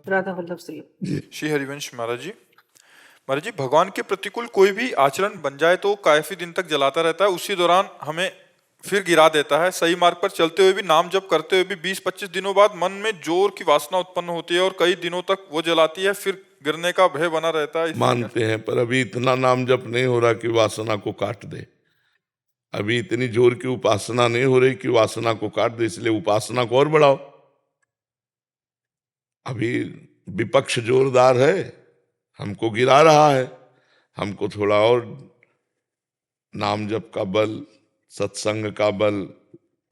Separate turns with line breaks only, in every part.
राधा वल्लभ श्री
जी।
श्री हरिवंश महाराज जी। महाराज जी, भगवान के प्रतिकूल कोई भी आचरण बन जाए तो काफी दिन तक जलाता रहता है, उसी दौरान हमें फिर गिरा देता है। सही मार्ग पर चलते हुए भी, नाम जप करते हुए भी 20-25 दिनों बाद मन में जोर की वासना उत्पन्न होती है और कई दिनों तक वो जलाती है, फिर गिरने का भय बना रहता है।
मानते हैं, पर अभी इतना नाम जप नहीं हो रहा कि वासना को काट दे। अभी इतनी जोर की उपासना नहीं हो रही कि वासना को काट दे, इसलिए उपासना को और बढ़ाओ। अभी विपक्ष जोरदार है, हमको गिरा रहा है। हमको थोड़ा और नाम जप का बल, सत्संग का बल,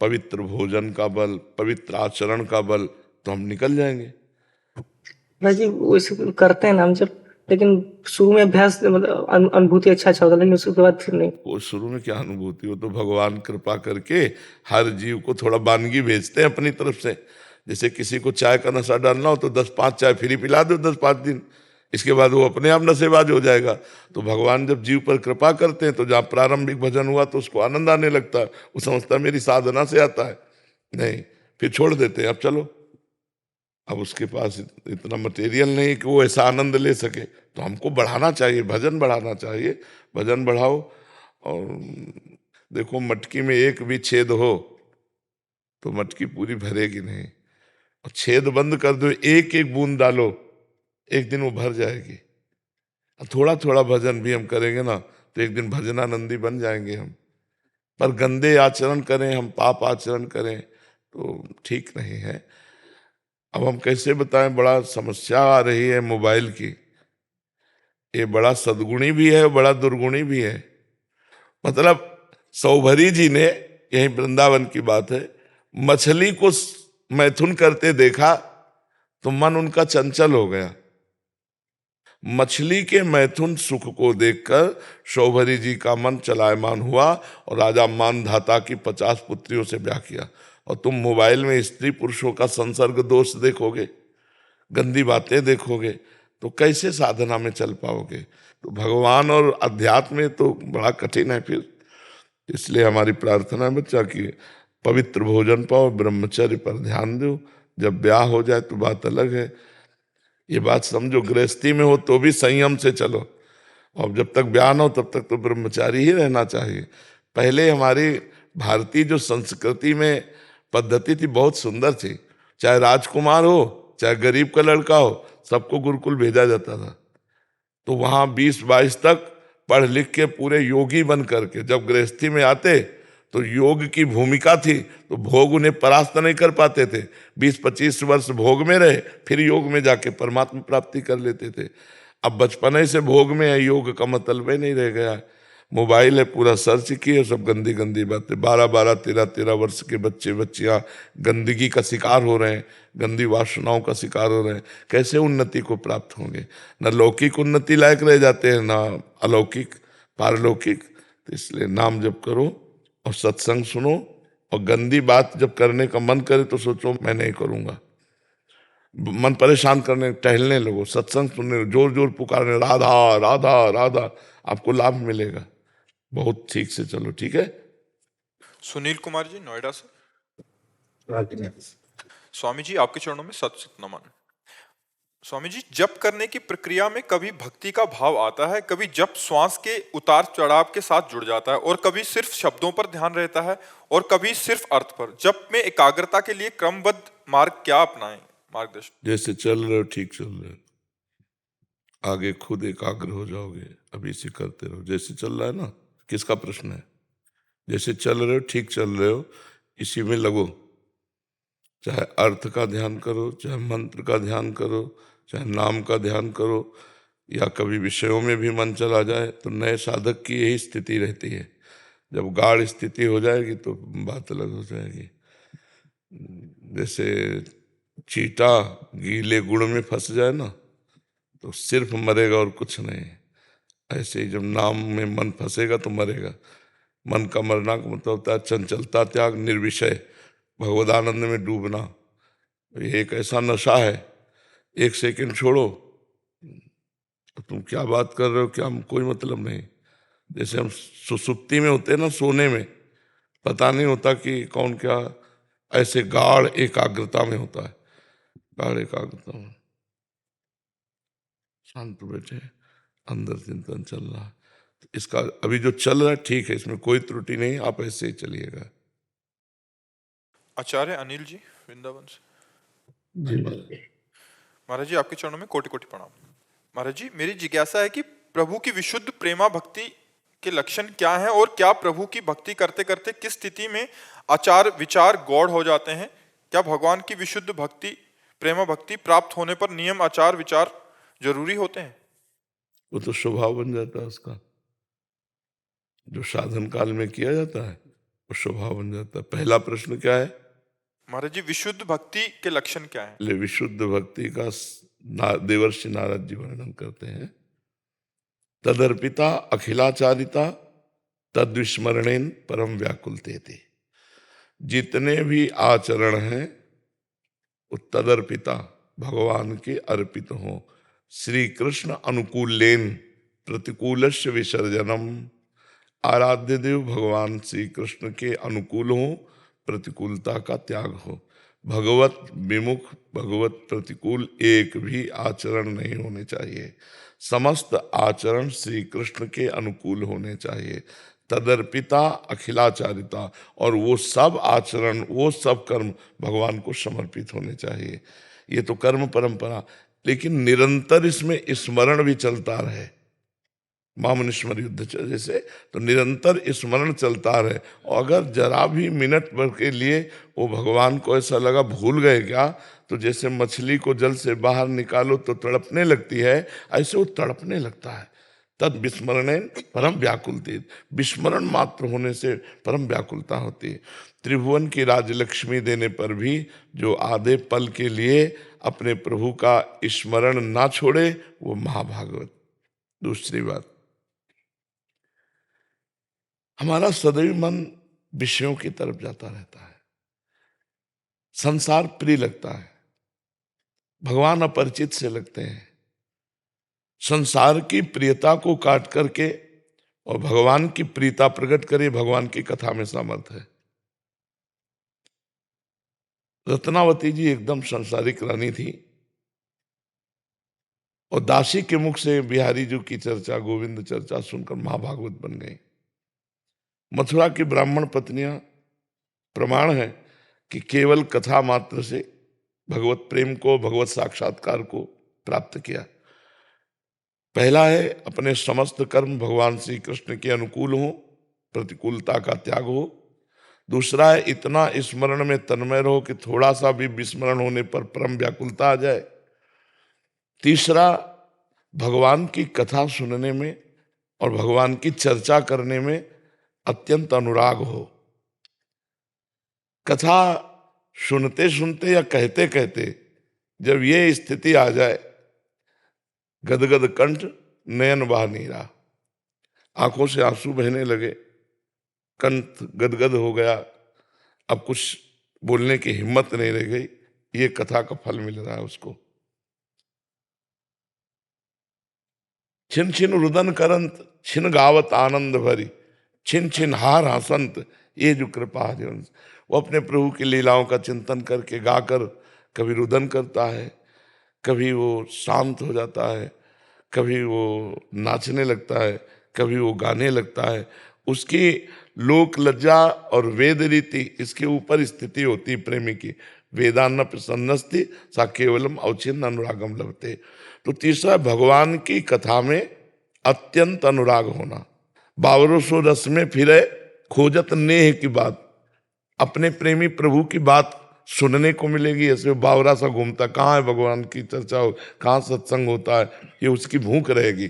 पवित्र भोजन का बल, पवित्र आचरण का बल, तो हम निकल जाएंगे।
जी वैसे करते हैं नाम जब, लेकिन शुरू में अभ्यास मतलब अनुभूति अच्छा होता है, लेकिन उसके बाद फिर नहीं।
वो शुरू में क्या अनुभूति हो, तो भगवान कृपा करके हर जीव को थोड़ा वानगी भेजते हैं अपनी तरफ से। जैसे किसी को चाय का नशा डालना हो तो 10-5 चाय फ्री पिला दो 10-5 दिन, इसके बाद वो अपने आप नशेबाज हो जाएगा। तो भगवान जब जीव पर कृपा करते हैं तो जहाँ प्रारंभिक भजन हुआ तो उसको आनंद आने लगता है, वो समझता है मेरी साधना से आता है, नहीं, फिर छोड़ देते हैं। अब चलो, अब उसके पास इतना मटेरियल नहीं कि वो ऐसा आनंद ले सके, तो हमको बढ़ाना चाहिए, भजन बढ़ाना चाहिए। भजन बढ़ाओ। और देखो, मटकी में एक भी छेद हो तो मटकी पूरी भरेगी नहीं, और छेद बंद कर दो, एक एक बूंद डालो, एक दिन वो भर जाएगी। थोड़ा थोड़ा भजन भी हम करेंगे ना तो एक दिन भजनानंदी बन जाएंगे हम। पर गंदे आचरण करें, हम पाप आचरण करें तो ठीक नहीं है। अब हम कैसे बताएं, बड़ा समस्या आ रही है मोबाइल की। ये बड़ा सद्गुणी भी है, बड़ा दुर्गुणी भी है। मतलब सौभरी जी ने, यही वृंदावन की बात है, मछली को मैथुन करते देखा तो मन उनका चंचल हो गया। मछली के मैथुन सुख को देखकर शौभरी जी का मन चलायमान हुआ और राजा मानधाता की 50 पुत्रियों से ब्याह किया। और तुम मोबाइल में स्त्री पुरुषों का संसर्ग दोष देखोगे, गंदी बातें देखोगे, तो कैसे साधना में चल पाओगे। तो भगवान और अध्यात्म में तो बड़ा कठिन है फिर। इसलिए हमारी प्रार्थना है बच्चा कि पवित्र भोजन पाओ, ब्रह्मचर्य पर ध्यान दो। जब ब्याह हो जाए तो बात अलग है। ये बात समझो, गृहस्थी में हो तो भी संयम से चलो, और जब तक ब्याह न हो तब तक तो ब्रह्मचारी ही रहना चाहिए। पहले हमारी भारतीय जो संस्कृति में पद्धति थी बहुत सुंदर थी। चाहे राजकुमार हो, चाहे गरीब का लड़का हो, सबको गुरुकुल भेजा जाता था। तो वहां 20-22 तक पढ़ लिख के पूरे योगी बन करके जब गृहस्थी में आते तो योग की भूमिका थी, तो भोग उन्हें परास्त नहीं कर पाते थे। 20-25 वर्ष भोग में रहे, फिर योग में जाके परमात्मा प्राप्ति कर लेते थे। अब बचपने से भोग में है, योग का मतलब ही नहीं रह गया। मोबाइल है, पूरा सर्च किए, सब गंदी गंदी बातें। 12-12, 13-13 वर्ष के बच्चे बच्चियां गंदगी का शिकार हो रहे हैं, गंदी वासनाओं का शिकार हो रहे हैं। कैसे उन्नति को प्राप्त होंगे? न लौकिक उन्नति लायक रह जाते हैं, ना अलौकिक पारलौकिक। तो इसलिए नाम जप करो और सत्संग सुनो, और गंदी बात जब करने का मन करे तो सोचो मैं नहीं करूंगा। मन परेशान करने टहलने लगो, सत्संग सुनने, जोर जोर पुकारने राधा राधा राधा, आपको लाभ मिलेगा। बहुत ठीक से चलो, ठीक है।
सुनील कुमार जी, नोएडा से। स्वामी जी, आपके चरणों में सत सत नमन। स्वामी जी, जप करने की प्रक्रिया में कभी भक्ति का भाव आता है, कभी जप श्वास के उतार चढ़ाव के साथ जुड़ जाता है, और कभी सिर्फ शब्दों पर ध्यान रहता है, और कभी सिर्फ अर्थ पर। जप में एकाग्रता के लिए क्रमबद्ध मार्ग क्या अपनाएं? मार्गदर्शन।
जैसे चल रहे हो ठीक चल रहे हो, आगे खुद एकाग्र हो जाओगे। अभी से करते रहो जैसे चल रहा है ना। किसका प्रश्न है? जैसे चल रहे हो ठीक चल रहे हो, इसी में लगो। चाहे अर्थ का ध्यान करो, चाहे मंत्र का ध्यान करो, चाहे नाम का ध्यान करो, या कभी विषयों में भी मन चला जाए, तो नए साधक की यही स्थिति रहती है। जब गाढ़ स्थिति हो जाएगी तो बात अलग हो जाएगी। जैसे चींटा गीले गुड़ में फंस जाए ना तो सिर्फ मरेगा और कुछ नहीं। ऐसे ही जब नाम में मन फंसेगा तो मरेगा। मन का मरना का मतलब होता है चंचलता त्याग, निर्विषय भगवदानंद में डूबना। ये एक ऐसा नशा है, 1 सेकंड छोड़ो तो तुम क्या बात कर रहे हो, क्या कोई मतलब नहीं। जैसे हम सुसुप्ति में होते हैं ना, सोने में पता नहीं होता कि कौन क्या, ऐसे गाढ़ एकाग्रता में होता है, गाढ़ एकाग्रता में। शांत बैठे, अंदर चिंतन चल रहा है। तो इसका अभी जो चल रहा है ठीक है, इसमें कोई त्रुटि नहीं, आप ऐसे ही चलिएगा।
आचार्य अनिल जी वृंदावन से।
जी
महाराज जी आपके चरणों में कोटि कोटि प्रणाम। महाराज जी मेरी जिज्ञासा है कि प्रभु की विशुद्ध प्रेमा भक्ति के लक्षण क्या हैं और क्या प्रभु की भक्ति करते करते किस स्थिति में आचार विचार गौड़ हो जाते हैं? क्या भगवान की विशुद्ध भक्ति प्रेमा भक्ति प्राप्त होने पर नियम आचार विचार जरूरी होते हैं?
वो तो स्वभाव बन जाता है उसका, जो साधन काल में किया जाता है वो स्वभाव बन जाता है। पहला प्रश्न क्या है?
महाराज जी विशुद्ध भक्ति के लक्षण क्या है?
ले विशुद्ध भक्ति का देवर्षि नारद जी वर्णन करते हैं। तदर्पिता अखिलाचारिता तद्विस्मरणेन परम व्याकुलते थे। जितने भी आचरण हैं वो तदर्पिता भगवान के अर्पित हों। श्री कृष्ण अनुकूलेन प्रतिकूलस्य विसर्जनम। आराध्य देव भगवान श्री कृष्ण के अनुकूल हो, प्रतिकूलता का त्याग हो। भगवत विमुख भगवत प्रतिकूल एक भी आचरण नहीं होने चाहिए। समस्त आचरण श्री कृष्ण के अनुकूल होने चाहिए। तदर्पिता अखिलाचारिता, और वो सब आचरण वो सब कर्म भगवान को समर्पित होने चाहिए। ये तो कर्म परंपरा, लेकिन निरंतर इसमें स्मरण भी चलता रहे। महामनुष्मर युद्ध जैसे तो निरंतर स्मरण चलता रहे। और अगर जरा भी मिनट भर के लिए वो भगवान को ऐसा लगा भूल गए क्या, तो जैसे मछली को जल से बाहर निकालो तो तड़पने लगती है, ऐसे वो तड़पने लगता है। तद विस्मरण परम व्याकुलती, विस्मरण मात्र होने से परम व्याकुलता होती है। त्रिभुवन की राजलक्ष्मी देने पर भी जो आधे पल के लिए अपने प्रभु का स्मरण ना छोड़े वो महाभागवत। दूसरी बात, हमारा सदैव मन विषयों की तरफ जाता रहता है, संसार प्रिय लगता है, भगवान अपरिचित से लगते हैं। संसार की प्रियता को काट करके और भगवान की प्रियता प्रकट करे, भगवान की कथा में सामर्थ है। रत्नावती जी एकदम संसारिक रानी थी और दासी के मुख से बिहारी जी की चर्चा, गोविंद चर्चा सुनकर महाभागवत बन गई। मथुरा की ब्राह्मण पत्नियां प्रमाण है कि केवल कथा मात्र से भगवत प्रेम को, भगवत साक्षात्कार को प्राप्त किया। पहला है अपने समस्त कर्म भगवान श्री कृष्ण के अनुकूल हो, प्रतिकूलता का त्याग हो। दूसरा है इतना स्मरण में तन्मय रहो कि थोड़ा सा भी विस्मरण होने पर परम व्याकुलता आ जाए। तीसरा, भगवान की कथा सुनने में और भगवान की चर्चा करने में अत्यंत अनुराग हो। कथा सुनते सुनते या कहते कहते जब ये स्थिति आ जाए, गदगद कंठ नयन बहा नीरा, आंखों से आंसू बहने लगे, कंठ गदगद हो गया, अब कुछ बोलने की हिम्मत नहीं रह गई, ये कथा का फल मिल रहा है उसको। छिन छिन रुदन करंत छिन गावत आनंद भरी, छिन छिन हार हसंत ये जो कृपा हरिवंश। वो अपने प्रभु की लीलाओं का चिंतन करके गाकर कभी रुदन करता है, कभी वो शांत हो जाता है, कभी वो नाचने लगता है, कभी वो गाने लगता है। उसकी लोक लज्जा और वेद रीति इसके ऊपर स्थिति होती है प्रेमी की। वेदान्न प्रसन्नस्ति सा केवलम अवचिन्न अनुरागम लभते। तो तीसरा, भगवान की कथा में अत्यंत अनुराग होना। बावरो सो रस में फिरे खोजत नेह की बात। अपने प्रेमी प्रभु की बात सुनने को मिलेगी, ऐसे बावरा सा घूमता, कहाँ है भगवान की चर्चा हो, कहाँ सत्संग होता है, ये उसकी भूख रहेगी।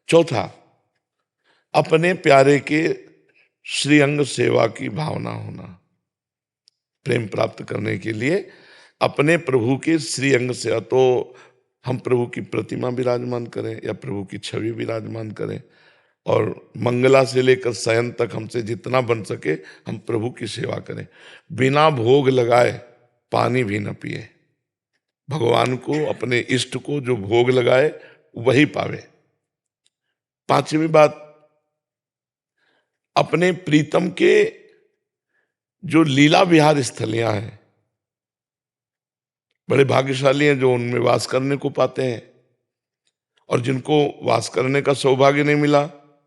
चौथा, अपने प्यारे के श्रीअंग सेवा की भावना होना। प्रेम प्राप्त करने के लिए अपने प्रभु के श्रीअंग सेवा, तो हम प्रभु की प्रतिमा विराजमान करें या प्रभु की छवि विराजमान करें, और मंगला से लेकर शयन तक हमसे जितना बन सके हम प्रभु की सेवा करें। बिना भोग लगाए पानी भी न पिए। भगवान को, अपने इष्ट को जो भोग लगाए वही पावे। पांचवी बात, अपने प्रीतम के जो लीला विहार स्थलियां हैं बड़े भाग्यशाली हैं जो उनमें वास करने को पाते हैं, और जिनको वास करने का सौभाग्य नहीं मिला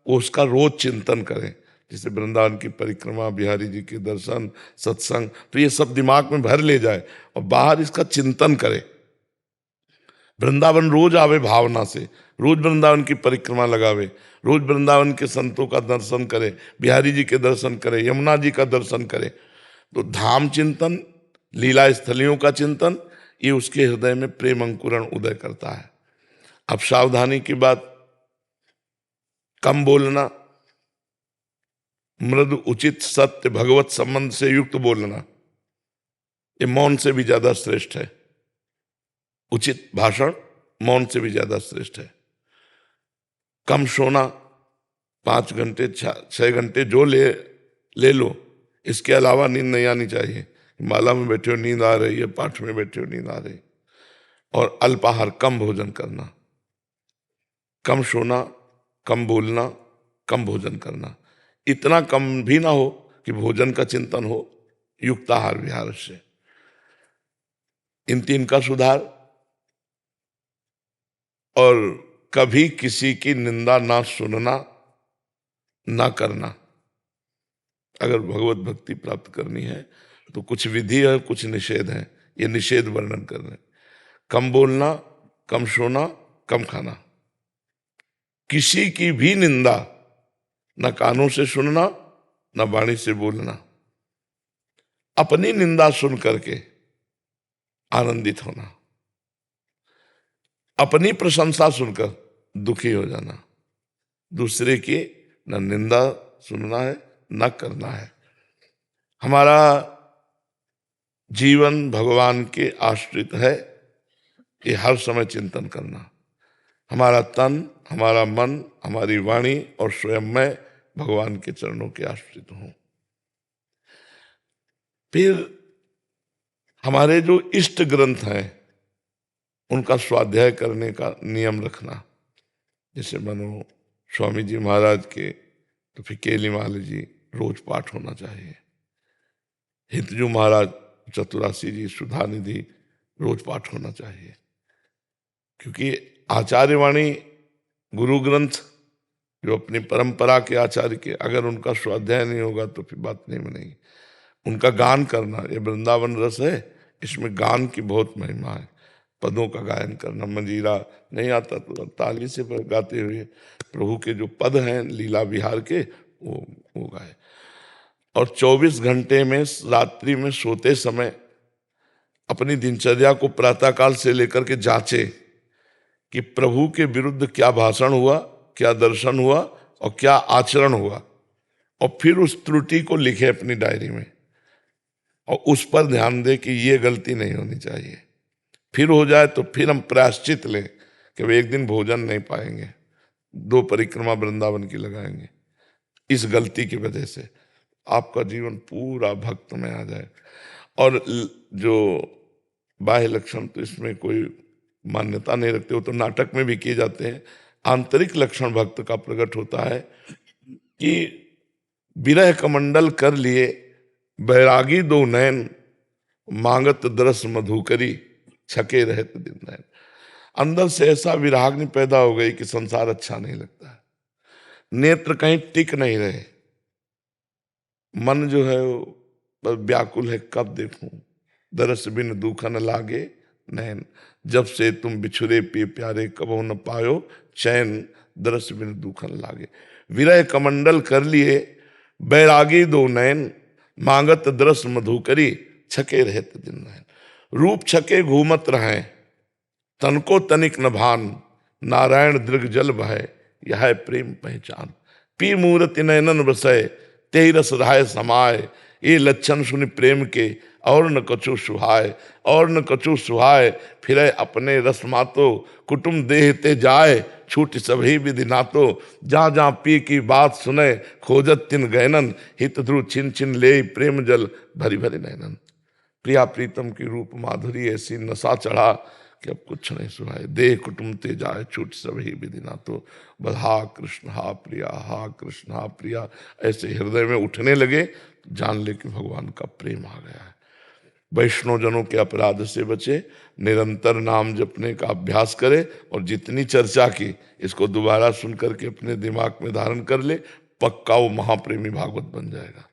वो उसका रोज चिंतन करें। जैसे वृंदावन की परिक्रमा, बिहारी जी के दर्शन, सत्संग, तो ये सब दिमाग में भर ले जाए और बाहर इसका चिंतन करे। वृंदावन रोज आवे भावना से, रोज वृंदावन की परिक्रमा लगावे, रोज वृंदावन के संतों का दर्शन करे, बिहारी जी के दर्शन करे, यमुना जी का दर्शन करे। तो धाम चिंतन, लीला स्थलियों का चिंतन, ये उसके हृदय में प्रेम अंकुरण उदय करता है। अब सावधानी की बात, कम बोलना, मृदु उचित सत्य भगवत संबंध से युक्त बोलना, ये मौन से भी ज्यादा श्रेष्ठ है। उचित भाषण मौन से भी ज्यादा श्रेष्ठ है। कम सोना, 5 घंटे 6 घंटे जो ले लो, इसके अलावा नींद नहीं आनी चाहिए। माला में बैठे हो नींद आ रही है, पाठ में बैठे हो नींद आ रही। और अल्पाहार, कम भोजन करना, कम सोना, कम बोलना, कम भोजन करना। इतना कम भी ना हो कि भोजन का चिंतन हो, युक्ताहार विहार से। इन 3 का सुधार। और कभी किसी की निंदा ना सुनना, ना करना। अगर भगवत भक्ति प्राप्त करनी है तो कुछ विधि है, कुछ निषेध है। ये निषेध वर्णन कर रहे हैं। कम बोलना, कम सोना, कम खाना, किसी की भी निंदा न कानों से सुनना, न वाणी से बोलना, अपनी निंदा सुन करके आनंदित होना, अपनी प्रशंसा सुनकर दुखी हो जाना, दूसरे की न निंदा सुनना है न करना है। हमारा जीवन भगवान के आश्रित है, ये हर समय चिंतन करना। हमारा तन, हमारा मन, हमारी वाणी और स्वयं मैं भगवान के चरणों के आश्रित हूं। फिर हमारे जो इष्ट ग्रंथ हैं उनका स्वाध्याय करने का नियम रखना। जैसे मानो स्वामी जी महाराज के, तो फिर केली माली जी रोज पाठ होना चाहिए। हितजू महाराज, चतुरासी जी, सुधा निधि रोज पाठ होना चाहिए। क्योंकि आचार्यवाणी, गुरु ग्रंथ जो अपनी परंपरा के आचार्य के, अगर उनका स्वाध्याय नहीं होगा तो फिर बात नहीं बनेगी। उनका गान करना, ये वृंदावन रस है, इसमें गान की बहुत महिमा है। पदों का गायन करना, मंजीरा नहीं आता तो ताली से गाते हुए प्रभु के जो पद हैं लीला विहार के वो गाए। और 24 घंटे में रात्रि में सोते समय अपनी दिनचर्या को प्रातःकाल से लेकर के जांचे कि प्रभु के विरुद्ध क्या भाषण हुआ, क्या दर्शन हुआ और क्या आचरण हुआ, और फिर उस त्रुटि को लिखे अपनी डायरी में और उस पर ध्यान दे कि ये गलती नहीं होनी चाहिए। फिर हो जाए तो फिर हम प्रायश्चित लें कि वे एक दिन भोजन नहीं पाएंगे, 2 परिक्रमा वृंदावन की लगाएंगे इस गलती की वजह से। आपका जीवन पूरा भक्त में आ जाए। और जो बाह्य लक्षण तो इसमें कोई मान्यता नहीं रखते, हो तो नाटक में भी किए जाते हैं। आंतरिक लक्षण भक्त का प्रकट होता है कि विरह कमंडल कर लिए बैरागी 2 नैन, मांगत दरस मधुकरी, छके रहत दिन नैन। अंदर से ऐसा विराग्नि पैदा हो गई कि संसार अच्छा नहीं लगता है, नेत्र कहीं टिक नहीं रहे, मन जो है वो व्याकुल है, कब देखूं, दरस बिन दुख न लागे नैन, जब से तुम बिछुरे पे प्यारे, कबो न पायो चैन, दरस बिन दुख न लागे। विरह कमंडल कर लिए बैरागी 2 नैन, मांगत दरस मधुकरी, छके रहत दिन नैन। रूप छके घूमत रहें, तन को तनिक न भान, नारायण दृग जल बहे, यह है प्रेम पहचान। पी मूर्ति नैनन बसय, तेहि रस रहाय समाय, ये लक्षण सुनि प्रेम के, और न कछु सुहाय, और न कछु सुहाय, फिरे अपने रस मातो, कुटुम देह ते जाय, छूट सभी विधि नातो, जहाँ जहाँ पी की बात सुने, खोजत तिन गैनन, हित ध्रुव छिन छिन ले प्रेम जल, भरी भरी नैनन। प्रिया प्रीतम की रूप माधुरी ऐसी नशा चढ़ा कि अब कुछ नहीं सुनाए, देह कुटुम ते जाए, छूट सभी विधि नातो, बस हा कृष्ण हा प्रिया, हा कृष्ण हा प्रिया ऐसे हृदय में उठने लगे, जान ले कि भगवान का प्रेम आ गया है। वैष्णवजनों के अपराध से बचे, निरंतर नाम जपने का अभ्यास करे, और जितनी चर्चा की इसको दोबारा सुन करके अपने दिमाग में धारण कर ले, पक्का वो महाप्रेमी भागवत बन जाएगा,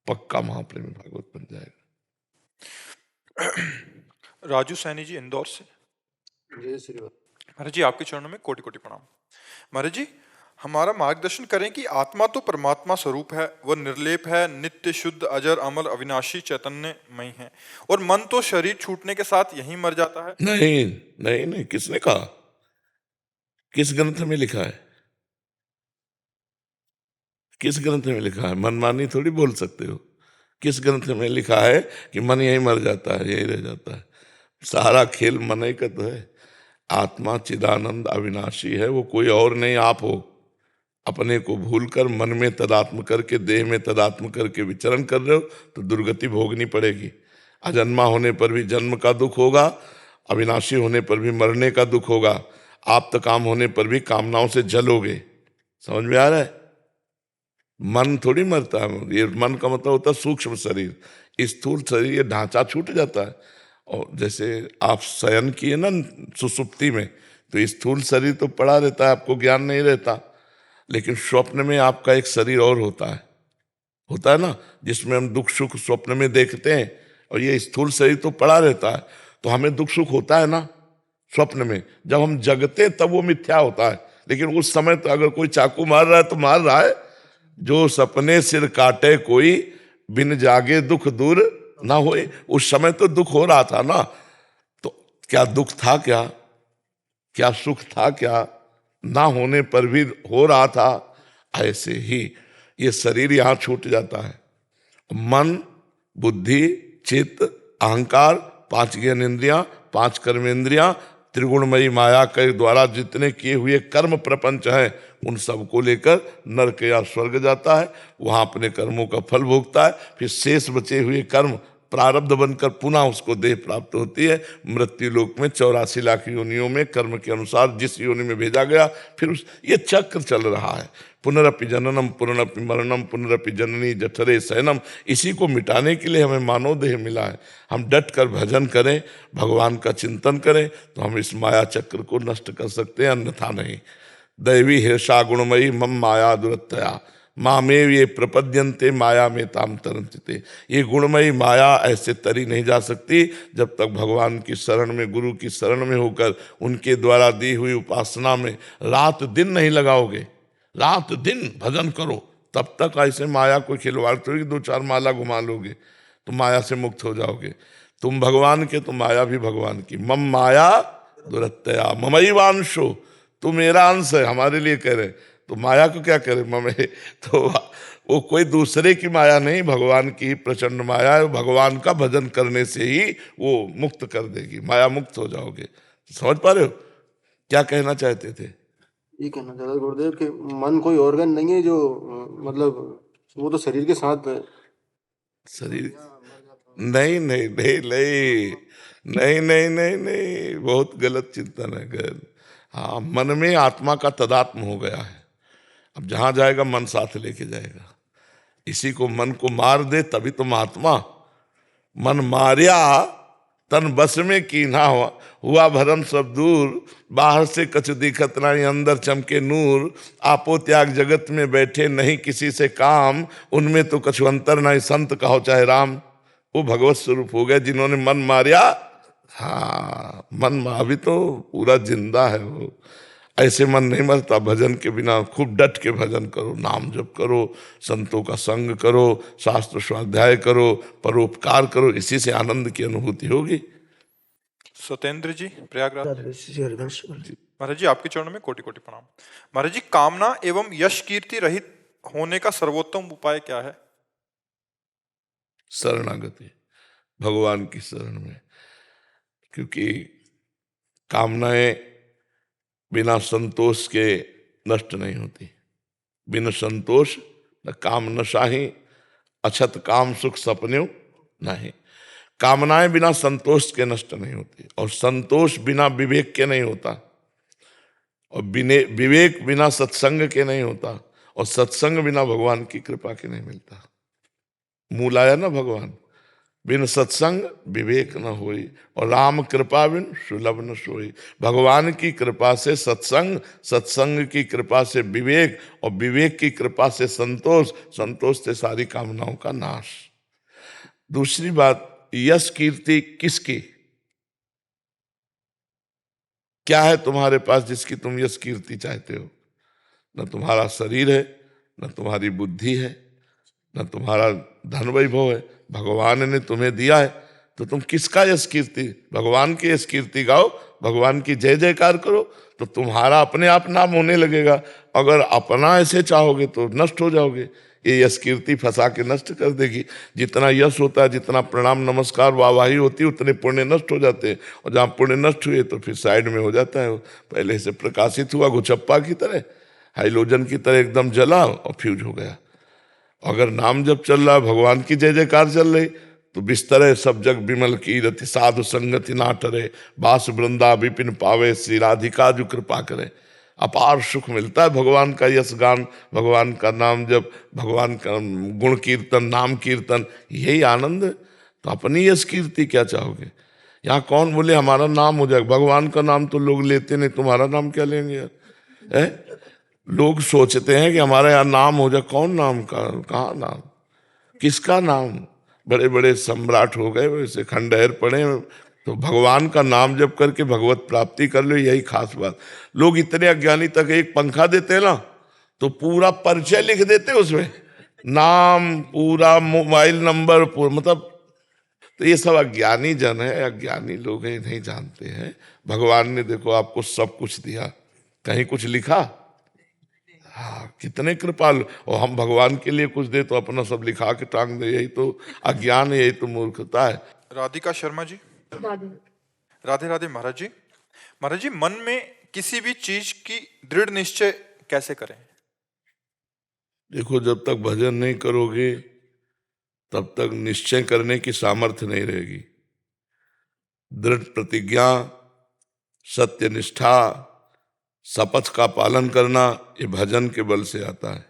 पक्का महाप्रेमी भागवत बन जाएगा।
राजू सैनी जी इंदौर से।
जय श्री राम।
महाराज जी आपके चरणों में कोटि कोटि प्रणाम। महाराज जी हमारा मार्गदर्शन करें कि आत्मा तो परमात्मा स्वरूप है, वह निर्लेप है, नित्य शुद्ध अजर अमर अविनाशी चैतन्यमय है, और मन तो शरीर छूटने के साथ यहीं मर जाता है।
नहीं नहीं नहीं, किसने कहा? किस ग्रंथ में लिखा है? किस ग्रंथ में लिखा है? मनमानी थोड़ी बोल सकते हो। किस ग्रंथ में लिखा है कि मन यहीं मर जाता है, यहीं रह जाता है? सारा खेल मन ही का तो है। आत्मा चिदानंद अविनाशी है, वो कोई और नहीं आप हो। अपने को भूलकर मन में तदात्म करके, देह में तदात्म करके विचरण कर रहे हो तो दुर्गति भोगनी पड़ेगी। अजन्मा होने पर भी जन्म का दुख होगा, अविनाशी होने पर भी मरने का दुख होगा, आप तो काम होने पर भी कामनाओं से जलोगे। समझ में आ रहा है? मन थोड़ी मरता है। ये मन का मतलब होता है सूक्ष्म शरीर। स्थूल शरीर ये ढांचा छूट जाता है। और जैसे आप शयन किए ना सुसुप्ति में, तो स्थूल शरीर तो पड़ा रहता है, आपको ज्ञान नहीं रहता। लेकिन स्वप्न में आपका एक शरीर और होता है ना, जिसमें हम दुख सुख स्वप्न में देखते हैं, और ये स्थूल शरीर तो पड़ा रहता है। तो हमें दुख सुख होता है ना स्वप्न में। जब हम जगते तब वो मिथ्या होता है, लेकिन उस समय तो अगर कोई चाकू मार रहा है तो मार रहा है। जो सपने सिर काटे कोई, बिन जागे दुख दूर ना होए। उस समय तो दुख हो रहा था ना, तो क्या दुख था? क्या सुख था? क्या ना होने पर भी हो रहा था? ऐसे ही ये शरीर यहां छूट जाता है। मन, बुद्धि, चित्त, अहंकार, 5 ज्ञानेंद्रियां, 5 कर्मेंद्रियां, त्रिगुणमयी माया के द्वारा जितने किए हुए कर्म प्रपंच हैं, उन सबको लेकर नरक या स्वर्ग जाता है। वहां अपने कर्मों का फल भोगता है। फिर शेष बचे हुए कर्म प्रारब्ध बनकर पुनः उसको देह प्राप्त होती है। मृत्यु लोक में 84 लाख योनियों में कर्म के अनुसार जिस योनि में भेजा गया, फिर ये चक्र चल रहा है। पुनरपि जननम पुनरपि मरणम पुनरपि जननी जठरे शयनम। इसी को मिटाने के लिए हमें मानव देह मिला है। हम डट कर भजन करें, भगवान का चिंतन करें, तो हम इस माया चक्र को नष्ट कर सकते हैं, अन्यथा नहीं। दैवी हिर्षा गुणमयी मम माया दुरत्तया मामेव ये प्रपद्यन्ते माया में ताम तरंते। ये गुणमयी माया ऐसे तरी नहीं जा सकती जब तक भगवान की शरण में, गुरु की शरण में होकर उनके द्वारा दी हुई उपासना में रात दिन नहीं लगाओगे। रात दिन भजन करो, तब तक ऐसे माया को खिलवाड़ थोड़ी 2-4 माला घुमा लोगे तो माया से मुक्त हो जाओगे। तुम भगवान के तो माया भी भगवान की। मम माया दुरत्तया ममैवांशो, तू मेरा अंश है, हमारे लिए कह रहे। तो माया को क्या करे ममे? तो वो कोई दूसरे की माया नहीं, भगवान की प्रचंड माया है। भगवान का भजन करने से ही वो मुक्त कर देगी, माया मुक्त हो जाओगे। समझ पा रहे हो क्या कहना चाहते थे?
ये कहना चाहता था गुरुदेव कि मन कोई ऑर्गन नहीं है जो मतलब वो तो शरीर के साथ है।
शरीर नहीं नहीं नहीं नहीं नहीं नहीं नहीं नहीं, बहुत गलत चिंतन है, गलत। हाँ, मन में आत्मा का तदात्म हो गया है। अब जहां जाएगा मन साथ लेके जाएगा। इसी को मन को मार दे तभी तुम आत्मा। मन मारिया तन बस में कीन्हा हुआ भरम सब दूर। बाहर से कछ दिखत नहीं, अंदर चमके नूर। आपो त्याग जगत में बैठे नहीं किसी से काम, उनमें तो कछु अंतर नहीं संत कहो चाहे राम। वो भगवत स्वरूप हो गए जिन्होंने मन मारिया। हाँ, मन अभी तो पूरा जिंदा है वो। ऐसे मन नहीं मरता भजन के बिना। खूब डट के भजन करो, नाम जप करो, संतों का संग करो, शास्त्र स्वाध्याय करो, परोपकार करो, इसी से आनंद की अनुभूति होगी।
सत्येंद्र जी प्रयागराज।
श्री हरिवंश।
महाराज जी आपके चरणों में कोटि कोटि प्रणाम। महाराज जी कामना एवं यश कीर्ति रहित होने का सर्वोत्तम उपाय क्या है?
शरणागति, भगवान की शरण में। क्योंकि कामनाएं बिना संतोष के नष्ट नहीं होती। बिना संतोष न काम नशाही, अछत काम सुख सपने नहीं। कामनाएं बिना संतोष के नष्ट नहीं होती, और संतोष बिना विवेक के नहीं होता, और विवेक बिना सत्संग के नहीं होता, और सत्संग बिना भगवान की कृपा के नहीं मिलता। मूल आया ना भगवान, बिन सत्संग विवेक न होई, और राम कृपा बिन सुलभ न सोई। भगवान की कृपा से सत्संग, सत्संग की कृपा से विवेक, और विवेक की कृपा से संतोष, संतोष से सारी कामनाओं का नाश। दूसरी बात, यश कीर्ति किसकी? क्या है तुम्हारे पास जिसकी तुम यश कीर्ति चाहते हो? न तुम्हारा शरीर है, न तुम्हारी बुद्धि है, न तुम्हारा धन वैभव है, भगवान ने तुम्हें दिया है। तो तुम किसका यश कीर्ति? भगवान की यश कीर्ति गाओ, भगवान की जय जयकार करो, तो तुम्हारा अपने आप नाम होने लगेगा। अगर अपना ऐसे चाहोगे तो नष्ट हो जाओगे। ये यश कीर्ति फंसा के नष्ट कर देगी। जितना यश होता है, जितना प्रणाम नमस्कार वाहवाही होती है, उतने पुण्य नष्ट हो जाते हैं, और जहाँ पुण्य नष्ट हुए तो फिर साइड में हो जाता है। पहले से प्रकाशित हुआ गुचप्पा की तरह, हाइलोजन की तरह एकदम जला और फ्यूज हो गया। अगर नाम जब चल रहा, भगवान की जय जयकार चल रही, तो बिस्तर सब जग विमल की रति, साधु संगति ना टरे, बास वृंदा विपिन पावे, श्री राधिका जो कृपा करे। अपार सुख मिलता है भगवान का यश गान, भगवान का नाम जब, भगवान का गुण कीर्तन, नाम कीर्तन, यही आनंद है। तो अपनी यश कीर्ति क्या चाहोगे? यहाँ कौन बोले हमारा नाम हो जाए? भगवान का नाम तो लोग लेते नहीं, तुम्हारा नाम क्या लेंगे यार? है? लोग सोचते हैं कि हमारे यहाँ नाम हो जाए। कौन नाम का? कहाँ नाम? किसका नाम? बड़े बड़े सम्राट हो गए, वैसे खंडहर पड़े, तो भगवान का नाम जप करके भगवत प्राप्ति कर लो, यही खास बात। लोग इतने अज्ञानी तक, एक पंखा देते हैं ना तो पूरा परिचय लिख देते हैं उसमें, नाम पूरा, मोबाइल नंबर पूरा, मतलब। तो ये सब अज्ञानी जन है, अज्ञानी लोग हैं, नहीं जानते हैं। भगवान ने देखो आपको सब कुछ दिया, कहीं कुछ लिखा? हाँ, कितने कृपालु। और हम भगवान के लिए कुछ दे तो अपना सब लिखा के टांग दे, यही तो अज्ञान है, यही तो मूर्खता है।
राधिका शर्मा जी। राधे राधे महाराज जी। महाराज जी, मन में किसी भी चीज की दृढ़ निश्चय कैसे करें?
देखो, जब तक भजन नहीं करोगे तब तक निश्चय करने की सामर्थ्य नहीं रहेगी। दृढ़ प्रतिज्ञा, सत्य निष्ठा, शपथ का पालन करना, ये भजन के बल से आता है।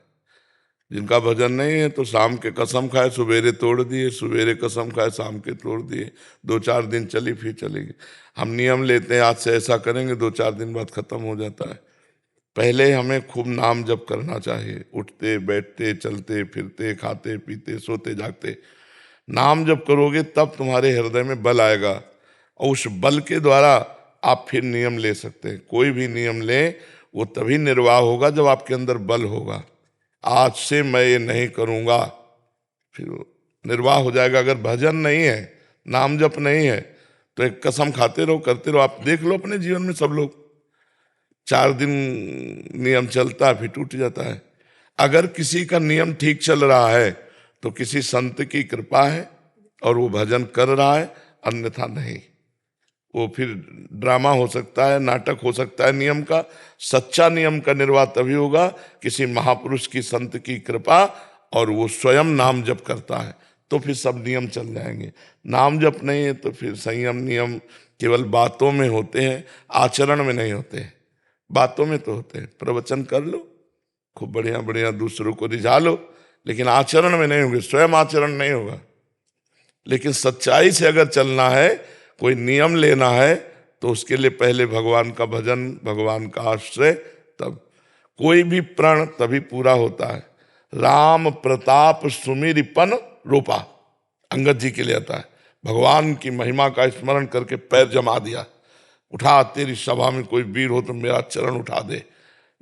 जिनका भजन नहीं है तो शाम के कसम खाए सवेरे तोड़ दिए, सवेरे कसम खाए शाम के तोड़ दिए, 2-4 दिन चली फिर चलेगी। हम नियम लेते हैं आज से ऐसा करेंगे, 2-4 दिन बाद खत्म हो जाता है। पहले हमें खूब नाम जप करना चाहिए, उठते बैठते चलते फिरते खाते पीते सोते जागते नाम जप करोगे तब तुम्हारे हृदय में बल आएगा, और उस बल के द्वारा आप फिर नियम ले सकते हैं। कोई भी नियम ले वो तभी निर्वाह होगा जब आपके अंदर बल होगा। आज से मैं ये नहीं करूँगा, फिर निर्वाह हो जाएगा। अगर भजन नहीं है, नाम जप नहीं है, तो एक कसम खाते रहो, करते रहो। आप देख लो अपने जीवन में, सब लोग 4 दिन नियम चलता है फिर टूट जाता है। अगर किसी का नियम ठीक चल रहा है तो किसी संत की कृपा है और वो भजन कर रहा है, अन्यथा नहीं। वो फिर ड्रामा हो सकता है, नाटक हो सकता है नियम का। सच्चा नियम का निर्वाह तभी होगा किसी महापुरुष की, संत की कृपा, और वो स्वयं नाम जप करता है, तो फिर सब नियम चल जाएंगे। नाम जप नहीं है तो फिर संयम नियम केवल बातों में होते हैं, आचरण में नहीं होते हैं। बातों में तो होते हैं, प्रवचन कर लो खूब बढ़िया बढ़िया, दूसरों को रिझा लो, लेकिन आचरण में नहीं होंगे, स्वयं आचरण नहीं होगा। लेकिन सच्चाई से अगर चलना है, कोई नियम लेना है, तो उसके लिए पहले भगवान का भजन, भगवान का आश्रय, तब कोई भी प्रण तभी पूरा होता है। राम प्रताप सुमिरिपन रूपा, अंगद जी के लिए आता है। भगवान की महिमा का स्मरण करके पैर जमा दिया, उठा, तेरी सभा में कोई वीर हो तो मेरा चरण उठा दे।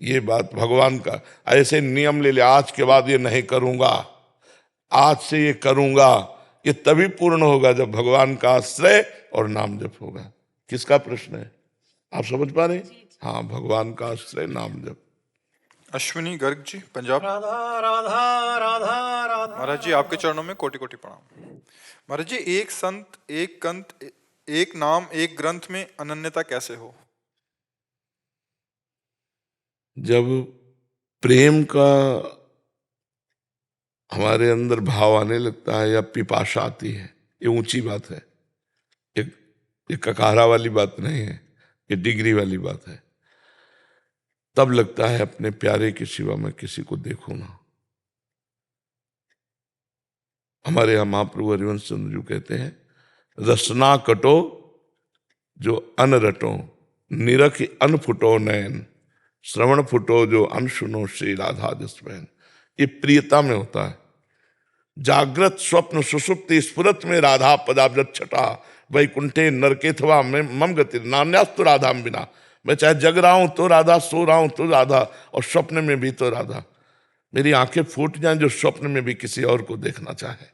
ये बात भगवान का। ऐसे नियम ले ले, आज के बाद ये नहीं करूंगा, आज से ये करूंगा, ये तभी पूर्ण होगा जब भगवान का आश्रय और नाम जप होगा। किसका प्रश्न है, आप समझ पा रहे? हाँ, भगवान का आश्रय, नाम जप।
अश्विनी गर्ग जी, पंजाब।
राधा राधा राधा राधा।
महाराज जी, आपके चरणों में कोटि कोटि प्रणाम। महाराज जी, एक संत, एक कंत, एक नाम, एक ग्रंथ में अनन्यता कैसे हो?
जब प्रेम का हमारे अंदर भाव आने लगता है या पिपाशा आती है, ये ऊंची बात है। ये ककारा वाली बात नहीं है, ये डिग्री वाली बात है। तब लगता है अपने प्यारे के सिवा मैं किसी को देखूं ना। हमारे यहाँ महाप्रभु हरिवंश चंद्र जी कहते हैं, रसना कटो जो अन रटो, निरख अन फुटो नयन, श्रवण फुटो जो अन सुनो श्री राधा जस बहन। ये प्रियता में होता है। जागृत स्वप्न सुषुप्ति स्फुरत में राधा पदाब्ज छटा, वैकुंठे नरकेथवा में मम गति नान्यास्तु राधा बिना। मैं चाहे जग रहा हूं तो राधा, सो रहा हूं तो राधा, और स्वप्न में भी तो राधा। मेरी आंखें फूट जाएं जो स्वप्न में भी किसी और को देखना चाहे,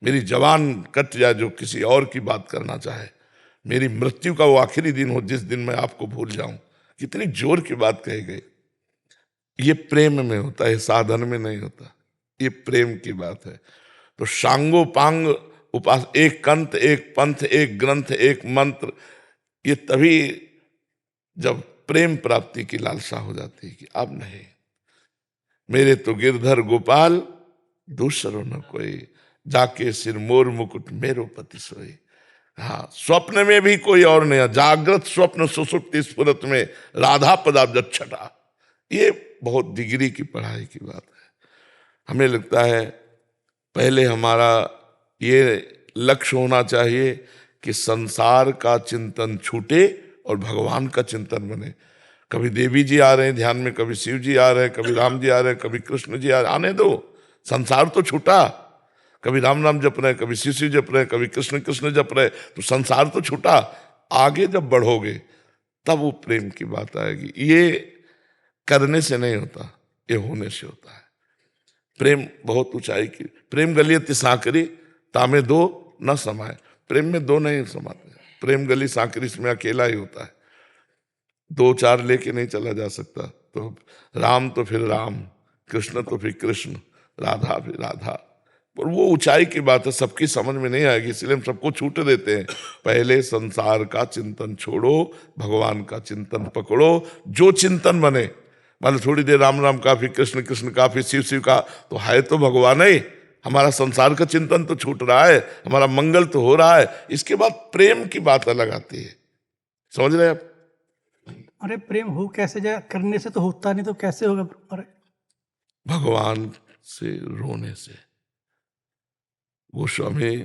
मेरी जवान कट जाए जो किसी और की बात करना चाहे, मेरी मृत्यु का वो आखिरी दिन हो जिस दिन मैं आपको भूल जाऊं। कितनी जोर की बात कही गई। ये प्रेम में होता है, साधन में नहीं होता। ये प्रेम की बात है। तो सांगो पांग उपास, एक कंत एक पंथ एक ग्रंथ एक मंत्र, ये तभी जब प्रेम प्राप्ति की लालसा हो जाती है कि अब नहीं, मेरे तो गिरधर गोपाल दूसरो न कोई, जाके सिर मोर मुकुट मेरो पति सोई। हाँ, स्वप्न में भी कोई और नहीं, जागृत स्वप्न सुसुप्ति स्फुरत में राधा पदाब्ज छटा। ये बहुत डिग्री की पढ़ाई की बात है। हमें लगता है पहले हमारा ये लक्ष्य होना चाहिए कि संसार का चिंतन छूटे और भगवान का चिंतन बने। कभी देवी जी आ रहे हैं ध्यान में, कभी शिव जी आ रहे हैं, कभी राम जी आ रहे हैं, कभी कृष्ण जी आ रहे हैं, आने दो, संसार तो छूटा। कभी राम राम जप रहे हैं, कभी शिव शिव जप रहे हैं, कभी कृष्ण कृष्ण जप रहे हैं, तो संसार तो छूटा। आगे जब बढ़ोगे तब वो प्रेम की बात आएगी। ये करने से नहीं होता, ये होने से होता है। प्रेम बहुत ऊंचाई की। प्रेम गलियति सांकरी तामे दो न समाये। प्रेम में दो नहीं समाते। प्रेम गली सांकरी इसमें अकेला ही होता है, दो चार लेके नहीं चला जा सकता। तो राम तो फिर राम, कृष्ण तो फिर कृष्ण, राधा फिर राधा। पर वो ऊंचाई की बात है, सबकी समझ में नहीं आएगी, इसलिए हम सबको छूट देते हैं। पहले संसार का चिंतन छोड़ो, भगवान का चिंतन पकड़ो। जो चिंतन बने, मतलब थोड़ी देर राम राम का, फिर कृष्ण कृष्ण का, फिर शिव शिव का, तो है तो भगवान ही। हमारा संसार का चिंतन तो छूट रहा है, हमारा मंगल तो हो रहा है। इसके बाद प्रेम की बात अलग आती है। समझ रहे हैं आप?
अरे प्रेम हो कैसे जाए, करने से तो होता नहीं, तो कैसे होगा? अरे
भगवान से रोने से। गोस्वामी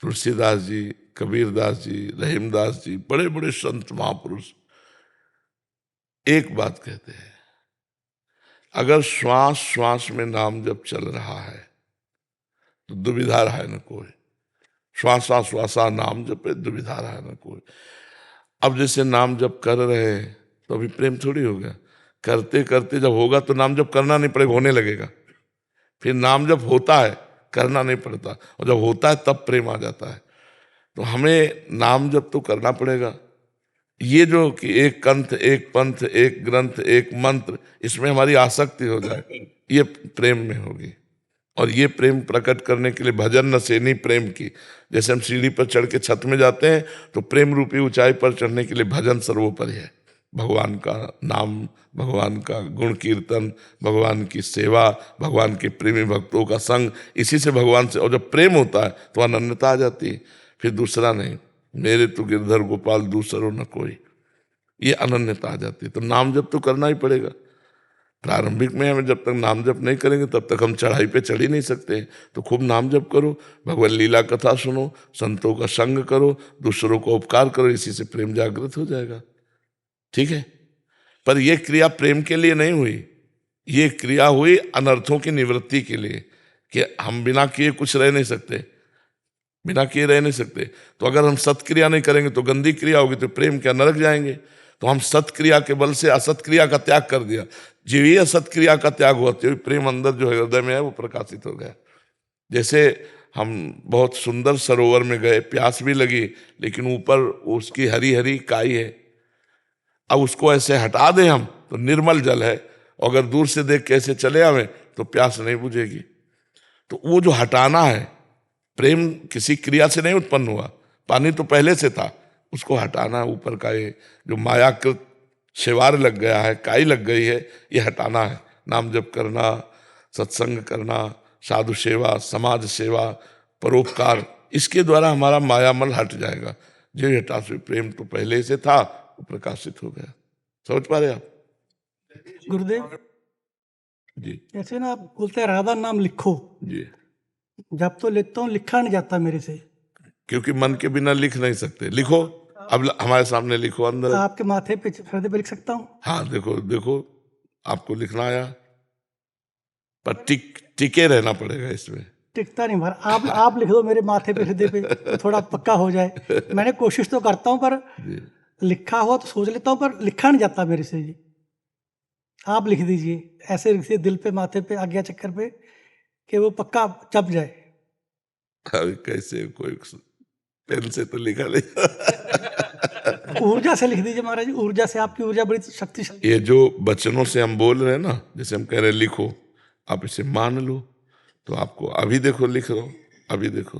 तुलसीदास जी, कबीरदास जी, रहीमदास जी, बड़े बड़े संत महापुरुष एक बात कहते हैं, अगर श्वास श्वास में नाम जब चल रहा है तो दुविधा रहा है न कोई। श्वासा श्वासा नाम जपे दुविधा रहा है न कोई। अब जैसे नाम जप कर रहे हैं तो अभी प्रेम थोड़ी होगा। करते करते जब होगा तो नाम जप करना नहीं पड़ेगा, होने लगेगा। फिर नाम जप होता है, करना नहीं पड़ता, और जब होता है तब प्रेम आ जाता है। तो हमें नाम जप तो करना पड़ेगा। ये जो कि एक कंठ एक पंथ एक ग्रंथ एक मंत्र, इसमें हमारी आसक्ति हो जाए, ये प्रेम में होगी। और ये प्रेम प्रकट करने के लिए भजन न सेनी प्रेम की। जैसे हम सीढ़ी पर चढ़ के छत में जाते हैं तो प्रेम रूपी ऊंचाई पर चढ़ने के लिए भजन सर्वोपरि है। भगवान का नाम, भगवान का गुण कीर्तन, भगवान की सेवा, भगवान के प्रेमी भक्तों का संग, इसी से भगवान से। और जब प्रेम होता है तो अनन्यता आ जाती है, फिर दूसरा नहीं, मेरे तो गिरधर गोपाल दूसरो न कोई, ये अनन्यता आ जाती है। तो नाम जप तो करना ही पड़ेगा। प्रारंभिक में हमें जब तक नाम जप नहीं करेंगे तब तक हम चढ़ाई पे चढ़ ही नहीं सकते। तो खूब नाम जप करो, भगवान लीला कथा सुनो, संतों का संग करो, दूसरों को उपकार करो, इसी से प्रेम जागृत हो जाएगा। ठीक है, पर यह क्रिया प्रेम के लिए नहीं हुई, ये क्रिया हुई अनर्थों की निवृत्ति के लिए, कि हम बिना किए कुछ रह नहीं सकते, बिना किए रह नहीं सकते। तो अगर हम सत्क्रिया नहीं करेंगे तो गंदी क्रिया होगी, तो प्रेम क्या नरक जाएंगे। तो हम सत्क्रिया के बल से असत्क्रिया का त्याग कर दिया। जो ये असत्क्रिया का त्याग हुआ तो प्रेम अंदर जो हृदय में है वो प्रकाशित हो गया। जैसे हम बहुत सुंदर सरोवर में गए, प्यास भी लगी, लेकिन ऊपर उसकी हरी हरी काई है। अब उसको ऐसे हटा दें हम तो निर्मल जल है, अगर दूर से देख कैसे चले आवे तो प्यास नहीं बुझेगी। तो वो जो हटाना है, प्रेम किसी क्रिया से नहीं उत्पन्न हुआ, पानी तो पहले से था, उसको हटाना, ऊपर का ये जो मायाकृत शेवार लग गया है, काई लग गई है, ये हटाना है। नाम जप करना, सत्संग करना, साधु सेवा, समाज सेवा, परोपकार, इसके द्वारा हमारा मायामल हट जाएगा। जो हटा से प्रेम तो पहले से था, वो प्रकाशित हो गया। समझ पा रहे आप?
गुरुदेव
जी
जैसे ना आप बोलते हैं राधा नाम लिखो,
जी
जब तो लिखता हूँ, लिखा नहीं जाता मेरे से।
क्योंकि मन के बिना लिख नहीं सकते। लिखो, अब हमारे सामने लिखो अंदर।
आपके माथे पे हृदय पे लिख सकता हूँ।
हाँ देखो देखो, आपको लिखना आया, पर टिके रहना पड़ेगा इसमें।
टिकता नहीं महाराज, आप लिख दो मेरे माथे पे हृदय पे, तो थोड़ा पक्का हो जाए। मैंने कोशिश तो करता हूँ, पर
जी।
लिखा हुआ तो सोच लेता हूँ, पर लिखा नहीं जाता मेरे से जी। आप लिख दीजिए, ऐसे लिखिए दिल पे, माथे पे, आज्ञा चक्कर पे, कि वो पक्का चप जाए।
अभी कैसे, कोई पेन से तो लिखा नहीं।
ऊर्जा से लिख दीजिए महाराज, ऊर्जा से, आपकी ऊर्जा बड़ी शक्तिशाली।
ये जो वचनों से हम बोल रहे हैं ना, जैसे हम कह रहे हैं लिखो, आप इसे मान लो, तो आपको अभी देखो लिख रहा हूं, अभी देखो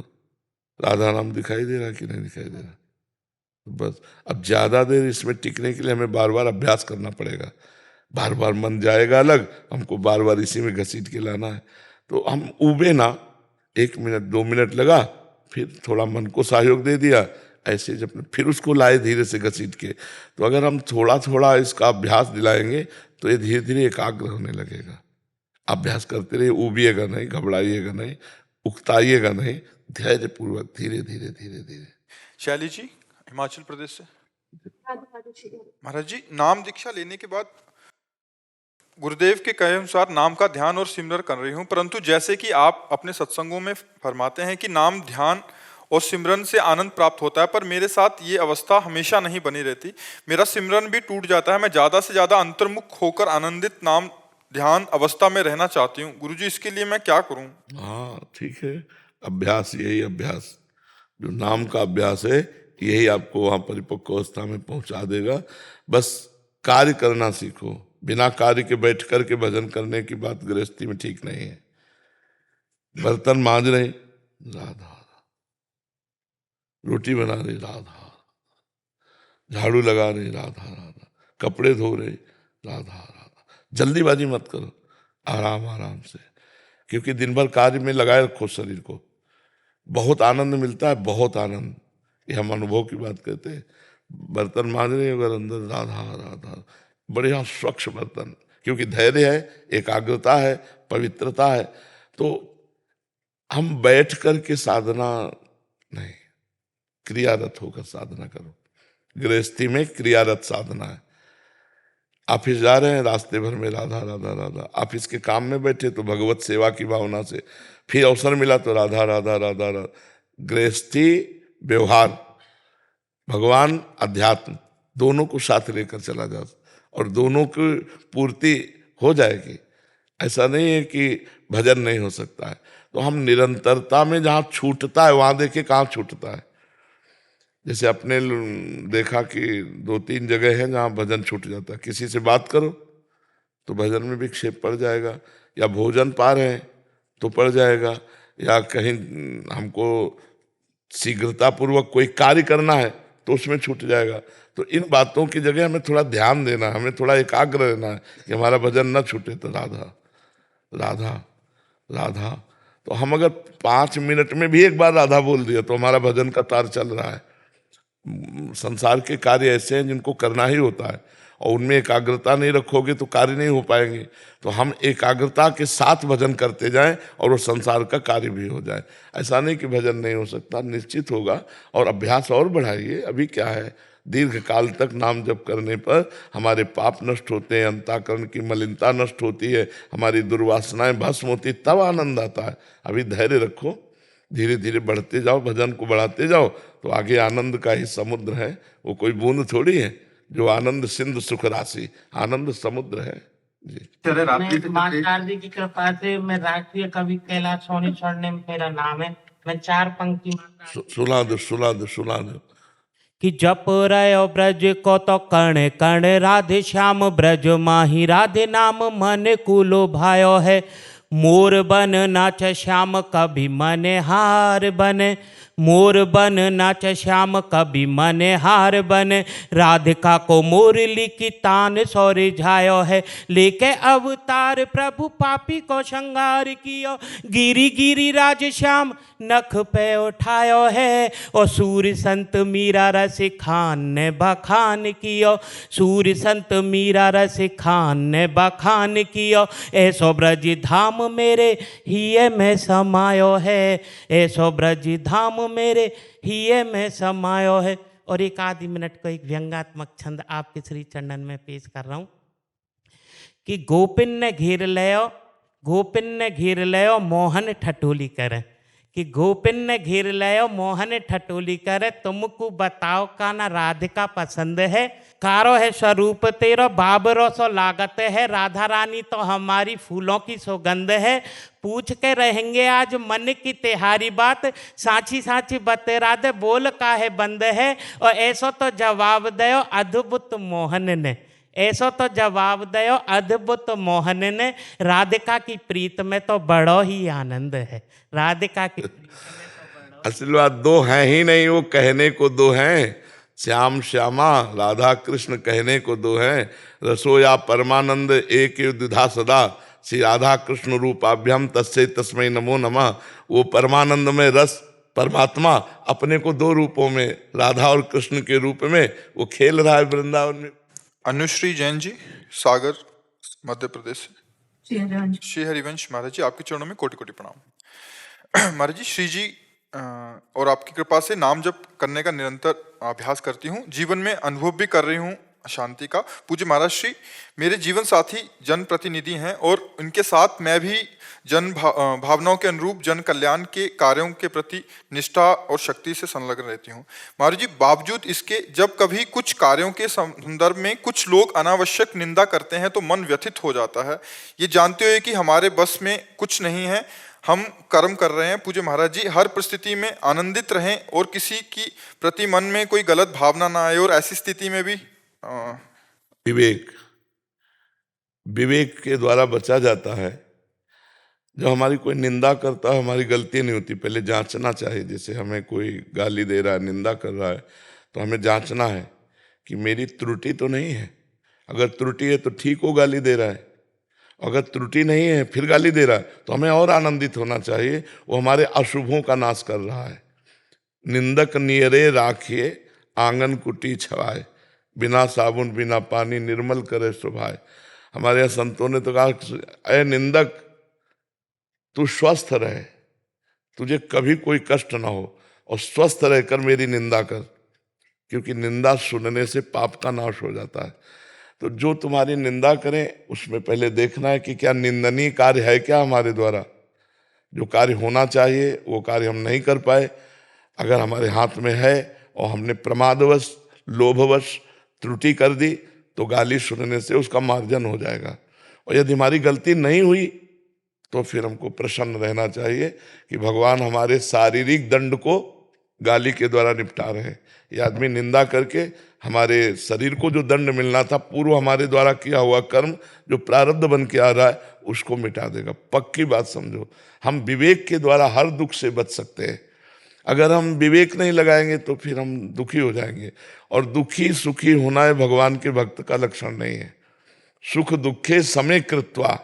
राधा नाम दिखाई दे रहा कि नहीं दिखाई दे रहा। बस अब ज्यादा देर इसमें टिकने के लिए हमें बार बार अभ्यास करना पड़ेगा। बार बार मन जाएगा अलग, हमको बार बार इसी में घसीट के लाना है। तो हम उबे ना, 1 मिनट 2 मिनट लगा, फिर थोड़ा मन को सहयोग दे दिया, ऐसे जब फिर उसको लाए धीरे से घसीट के। तो अगर हम थोड़ा थोड़ा इसका अभ्यास दिलाएंगे तो ये धीरे धीरे एकाग्र होने लगेगा। अभ्यास करते रहिए, उबिएगा नहीं, घबराइएगा नहीं, उकताइएगा नहीं, धैर्य पूर्वक धीरे धीरे धीरे धीरे।
शैली जी हिमाचल प्रदेश से। महाराज जी, नाम दीक्षा लेने के बाद गुरुदेव के कहे अनुसार नाम का ध्यान और सिमरन कर रही हूँ, परंतु जैसे कि आप अपने सत्संगों में फरमाते हैं कि नाम ध्यान और सिमरन से आनंद प्राप्त होता है, पर मेरे साथ ये अवस्था हमेशा नहीं बनी रहती। मेरा सिमरन भी टूट जाता है। मैं ज़्यादा से ज़्यादा अंतर्मुख होकर आनंदित नाम ध्यान अवस्था में रहना चाहती हूँ। गुरुजी, इसके लिए मैं क्या करूँ?
हाँ ठीक है, अभ्यास, यही अभ्यास, जो नाम का अभ्यास है, यही आपको वहाँ परिपक्व अवस्था में पहुँचा देगा। बस कार्य करना सीखो। बिना कार्य के बैठ करके भजन करने की बात गृहस्थी में ठीक नहीं है। बर्तन मांज रहे, राधा, रोटी बना रहे, राधा, झाड़ू लगा रहे, राधा राधा, कपड़े धो रहे, राधा राधा। जल्दीबाजी मत करो, आराम आराम से, क्योंकि दिन भर कार्य में लगाए रखो शरीर को। बहुत आनंद मिलता है, बहुत आनंद, ये हम अनुभव की बात कहते हैं। बर्तन मांज रहे अगर अंदर राधा राधा, बढ़िया स्वच्छ बर्तन, क्योंकि धैर्य है, एकाग्रता है, पवित्रता है। तो हम बैठ करके साधना नहीं, क्रियारत होकर साधना करो। गृहस्थी में क्रियारत साधना है। ऑफिस जा रहे हैं, रास्ते भर में राधा राधा राधा, ऑफिस के काम में बैठे तो भगवत सेवा की भावना से, फिर अवसर मिला तो राधा राधा राधा राधा। गृहस्थी, व्यवहार, भगवान, अध्यात्म, दोनों को साथ लेकर चला जा, और दोनों की पूर्ति हो जाएगी। ऐसा नहीं है कि भजन नहीं हो सकता है। तो हम निरंतरता में, जहाँ छूटता है वहां देखे कहाँ छूटता है। जैसे अपने देखा कि 2-3 जगह है जहाँ भजन छूट जाता है। किसी से बात करो तो भजन में विक्षेप पड़ जाएगा, या भोजन पा रहे हैं तो पड़ जाएगा, या कहीं हमको शीघ्रता पूर्वक कोई कार्य करना है तो उसमें छूट जाएगा। तो इन बातों की जगह हमें थोड़ा ध्यान देना, हमें थोड़ा एकाग्र रहना है कि हमारा भजन न छूटे। तो राधा राधा राधा, तो हम अगर 5 मिनट में भी एक बार राधा बोल दिया तो हमारा भजन का तार चल रहा है। संसार के कार्य ऐसे हैं जिनको करना ही होता है, और उनमें एकाग्रता नहीं रखोगे तो कार्य नहीं हो पाएंगे। तो हम एकाग्रता के साथ भजन करते जाएं और वो संसार का कार्य भी हो जाए। ऐसा नहीं कि भजन नहीं हो सकता, निश्चित होगा। और अभ्यास और बढ़ाइए। अभी क्या है, दीर्घ काल तक नाम जप करने पर हमारे पाप नष्ट होते हैं, अंतःकरण की मलिनता नष्ट होती है, हमारी दुर्वासनाएं भस्म होती, तब आनंद आता है। अभी धैर्य रखो, धीरे धीरे बढ़ते जाओ, भजन को बढ़ाते जाओ, तो आगे आनंद का ही समुद्र है। वो कोई बूंद थोड़ी है, जो आनंद सिंधु सुख राशि, आनंद समुद्र है जी।
मैं माँ शारदी की कृपा से मैं राष्ट्रीय कवि कैलाश सोनी स्वर्णिम मेरा नाम है। मैं 4 पंक्ति
सुना दो
कि जप रयो ब्रज को तो कण कण राधे श्याम ब्रज माही राधे नाम मन कुलो भायो है। मोर बन नाच श्याम कभी मन हार बने, मोर बन नाच श्याम कभी मन हार बन, राधिका को मुरली की तान सौर झायो है, लेके अवतार प्रभु पापी को श्रृंगार कियो, गिरी गिरी राज श्याम नख पे उठायो है, और सूर्य संत मीरा रस खान ने बखान कियो, सूर्य संत मीरा रस खान ने बखान कियो, ऐसो ब्रज धाम मेरे हिये में समायो है, ऐसो ब्रज धाम मेरे हिये में समायो है। और एक आधी मिनट को एक व्यंग्यात्मक छंद आपके श्री चरणन में पेश कर रहा हूँ कि गोपिन ने घेर लियो, गोपिन ने घेर लियो मोहन ठठोली करे, कि गोपिन ने घेर लियो मोहन ठठोली करे, तुमको बताओ का ना राधिका पसंद है, कारो है स्वरूप तेरो बाबरो सो लागत है, राधा रानी तो हमारी फूलों की सौगंध है, पूछ के रहेंगे आज मन की तिहारी बात, साची साची बतेरा दे बोल का है बंद है, और ऐसो तो जवाब दयो अद्भुत मोहन ने, ऐसो तो जवाब दयो अद्भुत मोहन ने, राधिका की प्रीत में तो बड़ो ही आनंद है, राधिका की
असल बात दो हैं ही नहीं, वो कहने को दो हैं, श्याम श्यामा राधा कृष्ण कहने को दो हैं, रसोया परमानंद एक द्विधा सदा, श्री राधा कृष्ण रूपाभ्याम तस्मै तस्मै नमो नमः। वो परमानंद में रस परमात्मा अपने को दो रूपों में, राधा और कृष्ण के रूप में वो खेल रहा है वृंदावन में।
अनुश्री जैन जी, सागर मध्य प्रदेश से। श्री हरिवंश महाराज जी, आपके चरणों में कोटि कोटि प्रणाम। महाराज जी, श्री जी और आपकी कृपा से नाम जप करने का निरंतर अभ्यास करती हूँ, जीवन में अनुभव भी कर रही हूँ शांति का। पूज्य महाराज श्री मेरे जीवन साथी जन प्रतिनिधि हैं और इनके साथ मैं भी जन भावनाओं के अनुरूप जन कल्याण के कार्यों के प्रति निष्ठा और शक्ति से संलग्न रहती हूँ। महाराज जी, बावजूद इसके जब कभी कुछ कार्यों के संदर्भ में कुछ लोग अनावश्यक निंदा करते हैं तो मन व्यथित हो जाता है। ये जानते हुए कि हमारे बस में कुछ नहीं है, हम कर्म कर रहे हैं। पूज्य महाराज जी, हर परिस्थिति में आनंदित रहें और किसी की प्रति मन में कोई गलत भावना ना आए, और ऐसी स्थिति में भी
विवेक के द्वारा बचा जाता है। जब हमारी कोई निंदा करता है, हमारी गलती नहीं होती, पहले जांचना चाहिए। जैसे हमें कोई गाली दे रहा है, निंदा कर रहा है, तो हमें जांचना है कि मेरी त्रुटि तो नहीं है। अगर त्रुटि है तो ठीक हो, गाली दे रहा है। अगर त्रुटि नहीं है फिर गाली दे रहा है, तो हमें और आनंदित होना चाहिए, वो हमारे अशुभों का नाश कर रहा है। निंदक नियरे राखिए आंगन कुटी छवाए, बिना साबुन बिना पानी निर्मल करे सुभाए। हमारे यहाँ संतों ने तो कहा, अरे निंदक तू स्वस्थ रहे, तुझे कभी कोई कष्ट ना हो, और स्वस्थ रहकर मेरी निंदा कर, क्योंकि निंदा सुनने से पाप का नाश हो जाता है। तो जो तुम्हारी निंदा करें उसमें पहले देखना है कि क्या निंदनीय कार्य है क्या हमारे द्वारा। जो कार्य होना चाहिए वो कार्य हम नहीं कर पाए, अगर हमारे हाथ में है और हमने प्रमादवश लोभवश त्रुटि कर दी, तो गाली सुनने से उसका मार्जन हो जाएगा। और यदि हमारी गलती नहीं हुई तो फिर हमको प्रसन्न रहना चाहिए कि भगवान हमारे शारीरिक दंड को गाली के द्वारा निपटा रहे हैं। ये आदमी निंदा करके हमारे शरीर को जो दंड मिलना था, पूर्व हमारे द्वारा किया हुआ कर्म जो प्रारब्ध बन के आ रहा है, उसको मिटा देगा। पक्की बात समझो, हम विवेक के द्वारा हर दुख से बच सकते हैं। अगर हम विवेक नहीं लगाएंगे तो फिर हम दुखी हो जाएंगे, और दुखी सुखी होना है भगवान के भक्त का लक्षण नहीं है। सुख दुखे समे कृत्वा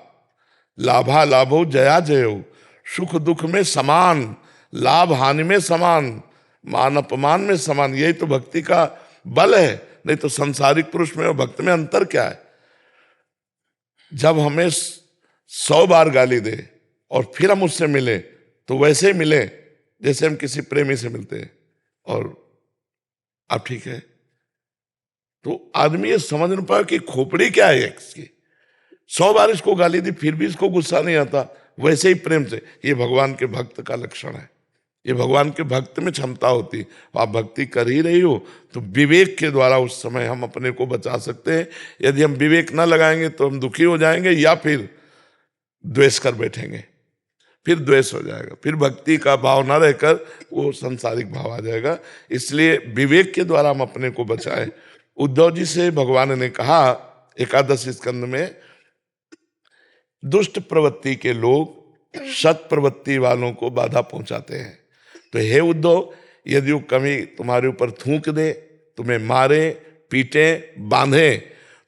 लाभा लाभो जया जयो, सुख दुख में समान, लाभ हानि में समान, मान अपमान में समान। यही तो भक्ति का बल है, नहीं तो संसारिक पुरुष में और भक्त में अंतर क्या है। जब हमें 100 बार गाली दे और फिर हम उससे मिले, तो वैसे ही मिले जैसे हम किसी प्रेमी से मिलते हैं, और आप ठीक है, तो आदमी ये समझ नहीं पाया कि खोपड़ी क्या है इसकी। 100 बार इसको गाली दी फिर भी इसको गुस्सा नहीं आता, वैसे ही प्रेम से। ये भगवान के भक्त का लक्षण है, ये भगवान के भक्त में क्षमता होती है। आप भक्ति कर ही रही हो तो विवेक के द्वारा उस समय हम अपने को बचा सकते हैं। यदि हम विवेक न लगाएंगे तो हम दुखी हो जाएंगे, या फिर द्वेष कर बैठेंगे, फिर द्वेष हो जाएगा, फिर भक्ति का भाव ना रहकर वो सांसारिक भाव आ जाएगा। इसलिए विवेक के द्वारा हम अपने को बचाएं। उद्धव जी से भगवान ने कहा एकादश स्कंद में, दुष्ट प्रवृत्ति के लोग सत प्रवृत्ति वालों को बाधा पहुंचाते हैं। तो हे उद्धव, यदि वो कभी तुम्हारे ऊपर थूक दे, तुम्हें मारे, पीटे, बांधे,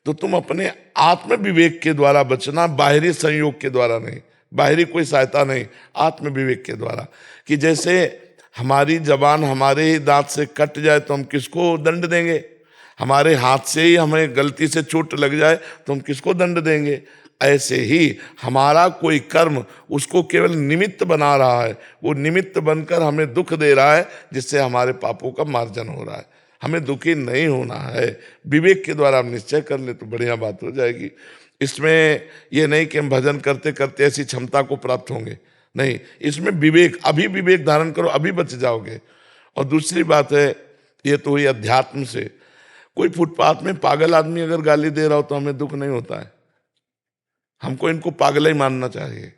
तो तुम अपने आत्म विवेक के द्वारा बचना, बाहरी संयोग के द्वारा नहीं, बाहरी कोई सहायता नहीं, आत्म विवेक के द्वारा। कि जैसे हमारी जबान हमारे ही दांत से कट जाए तो हम किसको दंड देंगे, हमारे हाथ से ही हमें गलती से चोट लग जाए तो हम किसको दंड देंगे। ऐसे ही हमारा कोई कर्म उसको केवल निमित्त बना रहा है, वो निमित्त बनकर हमें दुख दे रहा है, जिससे हमारे पापों का मार्जन हो रहा है। हमें दुखी नहीं होना है, विवेक के द्वारा हम निश्चय कर ले तो बढ़िया बात हो जाएगी। इसमें ये नहीं कि हम भजन करते करते ऐसी क्षमता को प्राप्त होंगे, नहीं, इसमें विवेक, अभी विवेक धारण करो, अभी बच जाओगे। और दूसरी बात है, ये तो हुई अध्यात्म से। कोई फुटपाथ में पागल आदमी अगर गाली दे रहा हो तो हमें दुख नहीं होता है, हमको इनको पागल ही मानना चाहिए।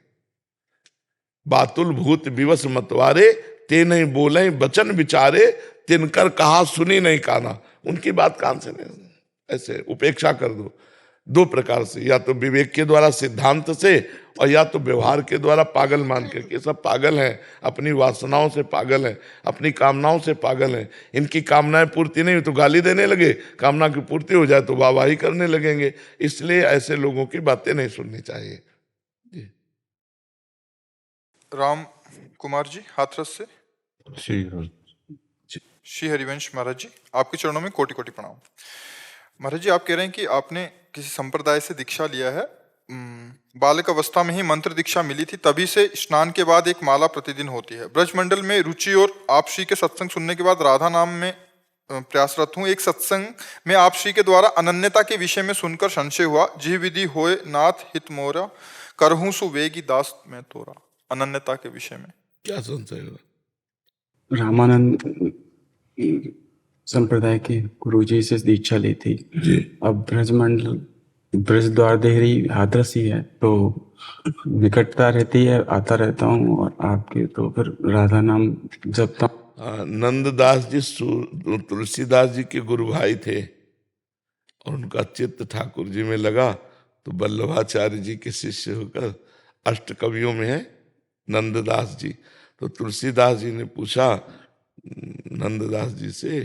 बातुल भूत विवश मतवारे, ते नहीं बोले वचन विचारे, तिनकर कहा सुनी नहीं काना। उनकी बात कान से नहीं, ऐसे उपेक्षा कर दो। दो प्रकार से, या तो विवेक के द्वारा सिद्धांत से, और या तो व्यवहार के द्वारा पागल मान के कि सब पागल हैं, अपनी वासनाओं से पागल हैं, अपनी कामनाओं से पागल हैं, इनकी कामनाएं पूर्ति नहीं हुई तो गाली देने लगे, कामना की पूर्ति हो जाए तो वाहवाही करने लगेंगे। इसलिए ऐसे लोगों की बातें नहीं सुननी चाहिए।
राम कुमार जी हाथरस से। श्री हरिवंश महाराज जी, आपके चरणों में कोटि कोटि प्रणाम। महाराज जी, आप कह रहे हैं कि आपने किसी संप्रदाय से दीक्षा लिया है, बालक अवस्था में ही मंत्र दीक्षा मिली थी, तभी से स्नान के बाद एक माला प्रतिदिन होती है। ब्रजमंडल में रुचि और आप श्री के सत्संग सुनने के बाद राधा नाम में प्रयासरत हूँ। एक सत्संग में आप श्री के द्वारा अनन्यता के विषय में सुनकर संशय हुआ, जिह विधि होए नाथ हित मोरा, करहूं सुवेगी दास में तोरा। अनन्यता के विषय में
क्या संशय हुआ?
रामानंद संप्रदाय के गुरुजी से दीक्षा ली थी
जी।
अब ब्रजमंडल ब्रज द्वार देहरी हाथरस ही है, तो निकटता रहती है, आता रहता हूँ। और आपके तो फिर राधा नाम जपता हूँ।
नंददास जी तुलसीदास जी के गुरु भाई थे, और उनका चित्त ठाकुर जी में लगा तो वल्लभाचार्य जी के शिष्य होकर अष्ट कवियों में है नंददास जी। तो तुलसीदास जी ने पूछा नंददास जी से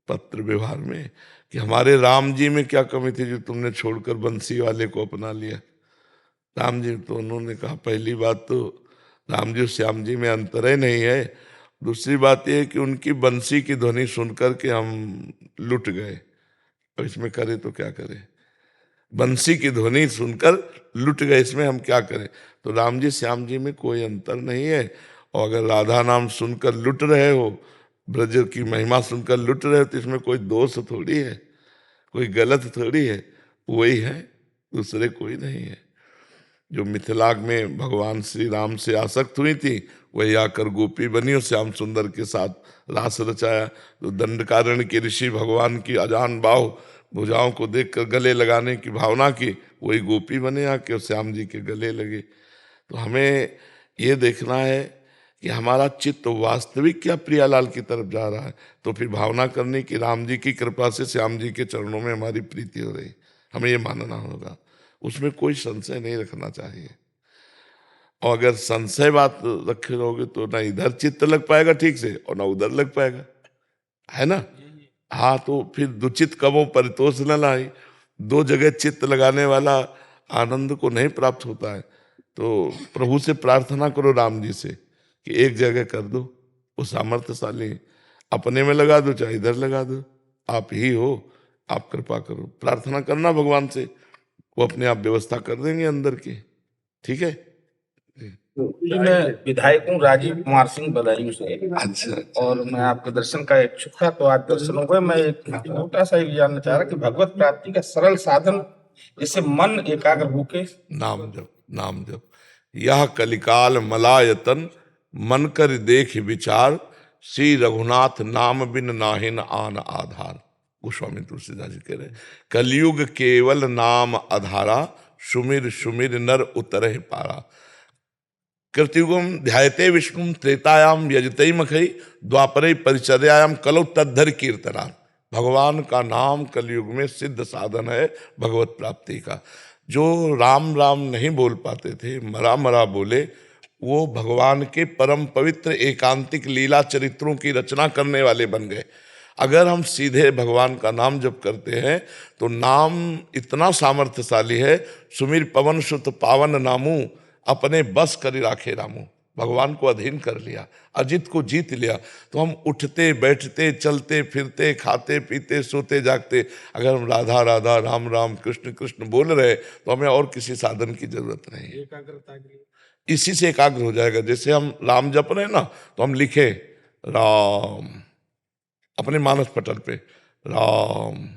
पत्र व्यवहार में कि हमारे राम जी में क्या कमी थी जो तुमने छोड़कर बंसी वाले को अपना लिया। राम जी, तो उन्होंने कहा पहली बात तो राम जी और श्याम जी में अंतर ही नहीं है, दूसरी बात यह है कि उनकी बंसी की ध्वनि सुनकर के हम लुट गए, अब इसमें करें तो क्या करें, बंसी की ध्वनि सुनकर लुट गए, इसमें हम क्या करें। तो राम जी श्याम जी में कोई अंतर नहीं है, और अगर राधा नाम सुनकर लुट रहे हो, ब्रज की महिमा सुनकर लुट रहे हो, तो इसमें कोई दोष थोड़ी है, कोई गलत थोड़ी है, वही है, दूसरे कोई नहीं है। जो मिथिला में भगवान श्री राम से आसक्त हुई थी, वही आकर गोपी बनी और श्याम सुंदर के साथ रास रचाया। तो दंडकारण्य के ऋषि भगवान की अजान बाहु भुजाओं को देखकर गले लगाने की भावना की, वही गोपी बने आके और श्याम जी के गले लगे। तो हमें ये देखना है कि हमारा चित्त वास्तविक क्या प्रियालाल की तरफ जा रहा है, तो फिर भावना करनी कि राम जी की कृपा से श्याम जी के चरणों में हमारी प्रीति हो रही, हमें ये मानना होगा, उसमें कोई संशय नहीं रखना चाहिए। और अगर संशय बात रखे रहोगे तो ना इधर चित्त लग पाएगा ठीक से और ना उधर लग पाएगा, है ना। हाँ, तो फिर दुचित कबो परितोष न लाई, दो जगह चित्त लगाने वाला आनंद को नहीं प्राप्त होता है। तो प्रभु से प्रार्थना करो राम जी से कि एक जगह कर दो, वो सामर्थ्यशाली, अपने में लगा दो चाहे इधर लगा दो, आप ही हो, आप कृपा करो, प्रार्थना करना भगवान से, वो अपने आप व्यवस्था कर देंगे अंदर की, ठीक है।
जी, मैं विधायक हूँ राजीव कुमार सिंह बदायूं से।
अच्छा।
और मैं आपके दर्शन का इच्छुक था, तो आज दर्शन हो गए। मैं एक छोटा सा ये जानना चाह रहा कि भगवत प्राप्ति का सरल साधन, जिससे मन एकाग्र होके
नाम जप, नाम जप। यह कलिकाल मलायतन मन कर देख विचार, श्री रघुनाथ नाम बिन नाहिन आन आधार। गोस्वामी तुलसीदास जी कह रहे हैं, कलयुग केवल नाम आधारा, सुमिर सुमिर नर उतरहि पारा। कृतयुगम ध्यायते विष्णुम, त्रेतायाम यजते मखई, द्वापरे परिचर्यायाम कलौ तद्धर कीर्तना। भगवान का नाम कलयुग में सिद्ध साधन है भगवत प्राप्ति का। जो राम राम नहीं बोल पाते थे, मरा मरा बोले, वो भगवान के परम पवित्र एकांतिक लीला चरित्रों की रचना करने वाले बन गए। अगर हम सीधे भगवान का नाम जप करते हैं तो नाम इतना सामर्थ्यशाली है, सुमिर पवन सुत पावन नामू अपने बस करी राखे रामू। भगवान को अधीन कर लिया, अजित को जीत लिया, तो हम उठते बैठते चलते फिरते खाते पीते सोते जागते अगर हम राधा राधा राम राम कृष्ण कृष्ण बोल रहे तो हमें और किसी साधन की जरूरत नहीं है। इसी से एकाग्र हो जाएगा। जैसे हम राम जप रहे हैं ना, तो हम लिखे राम अपने मानस पटल पे राम,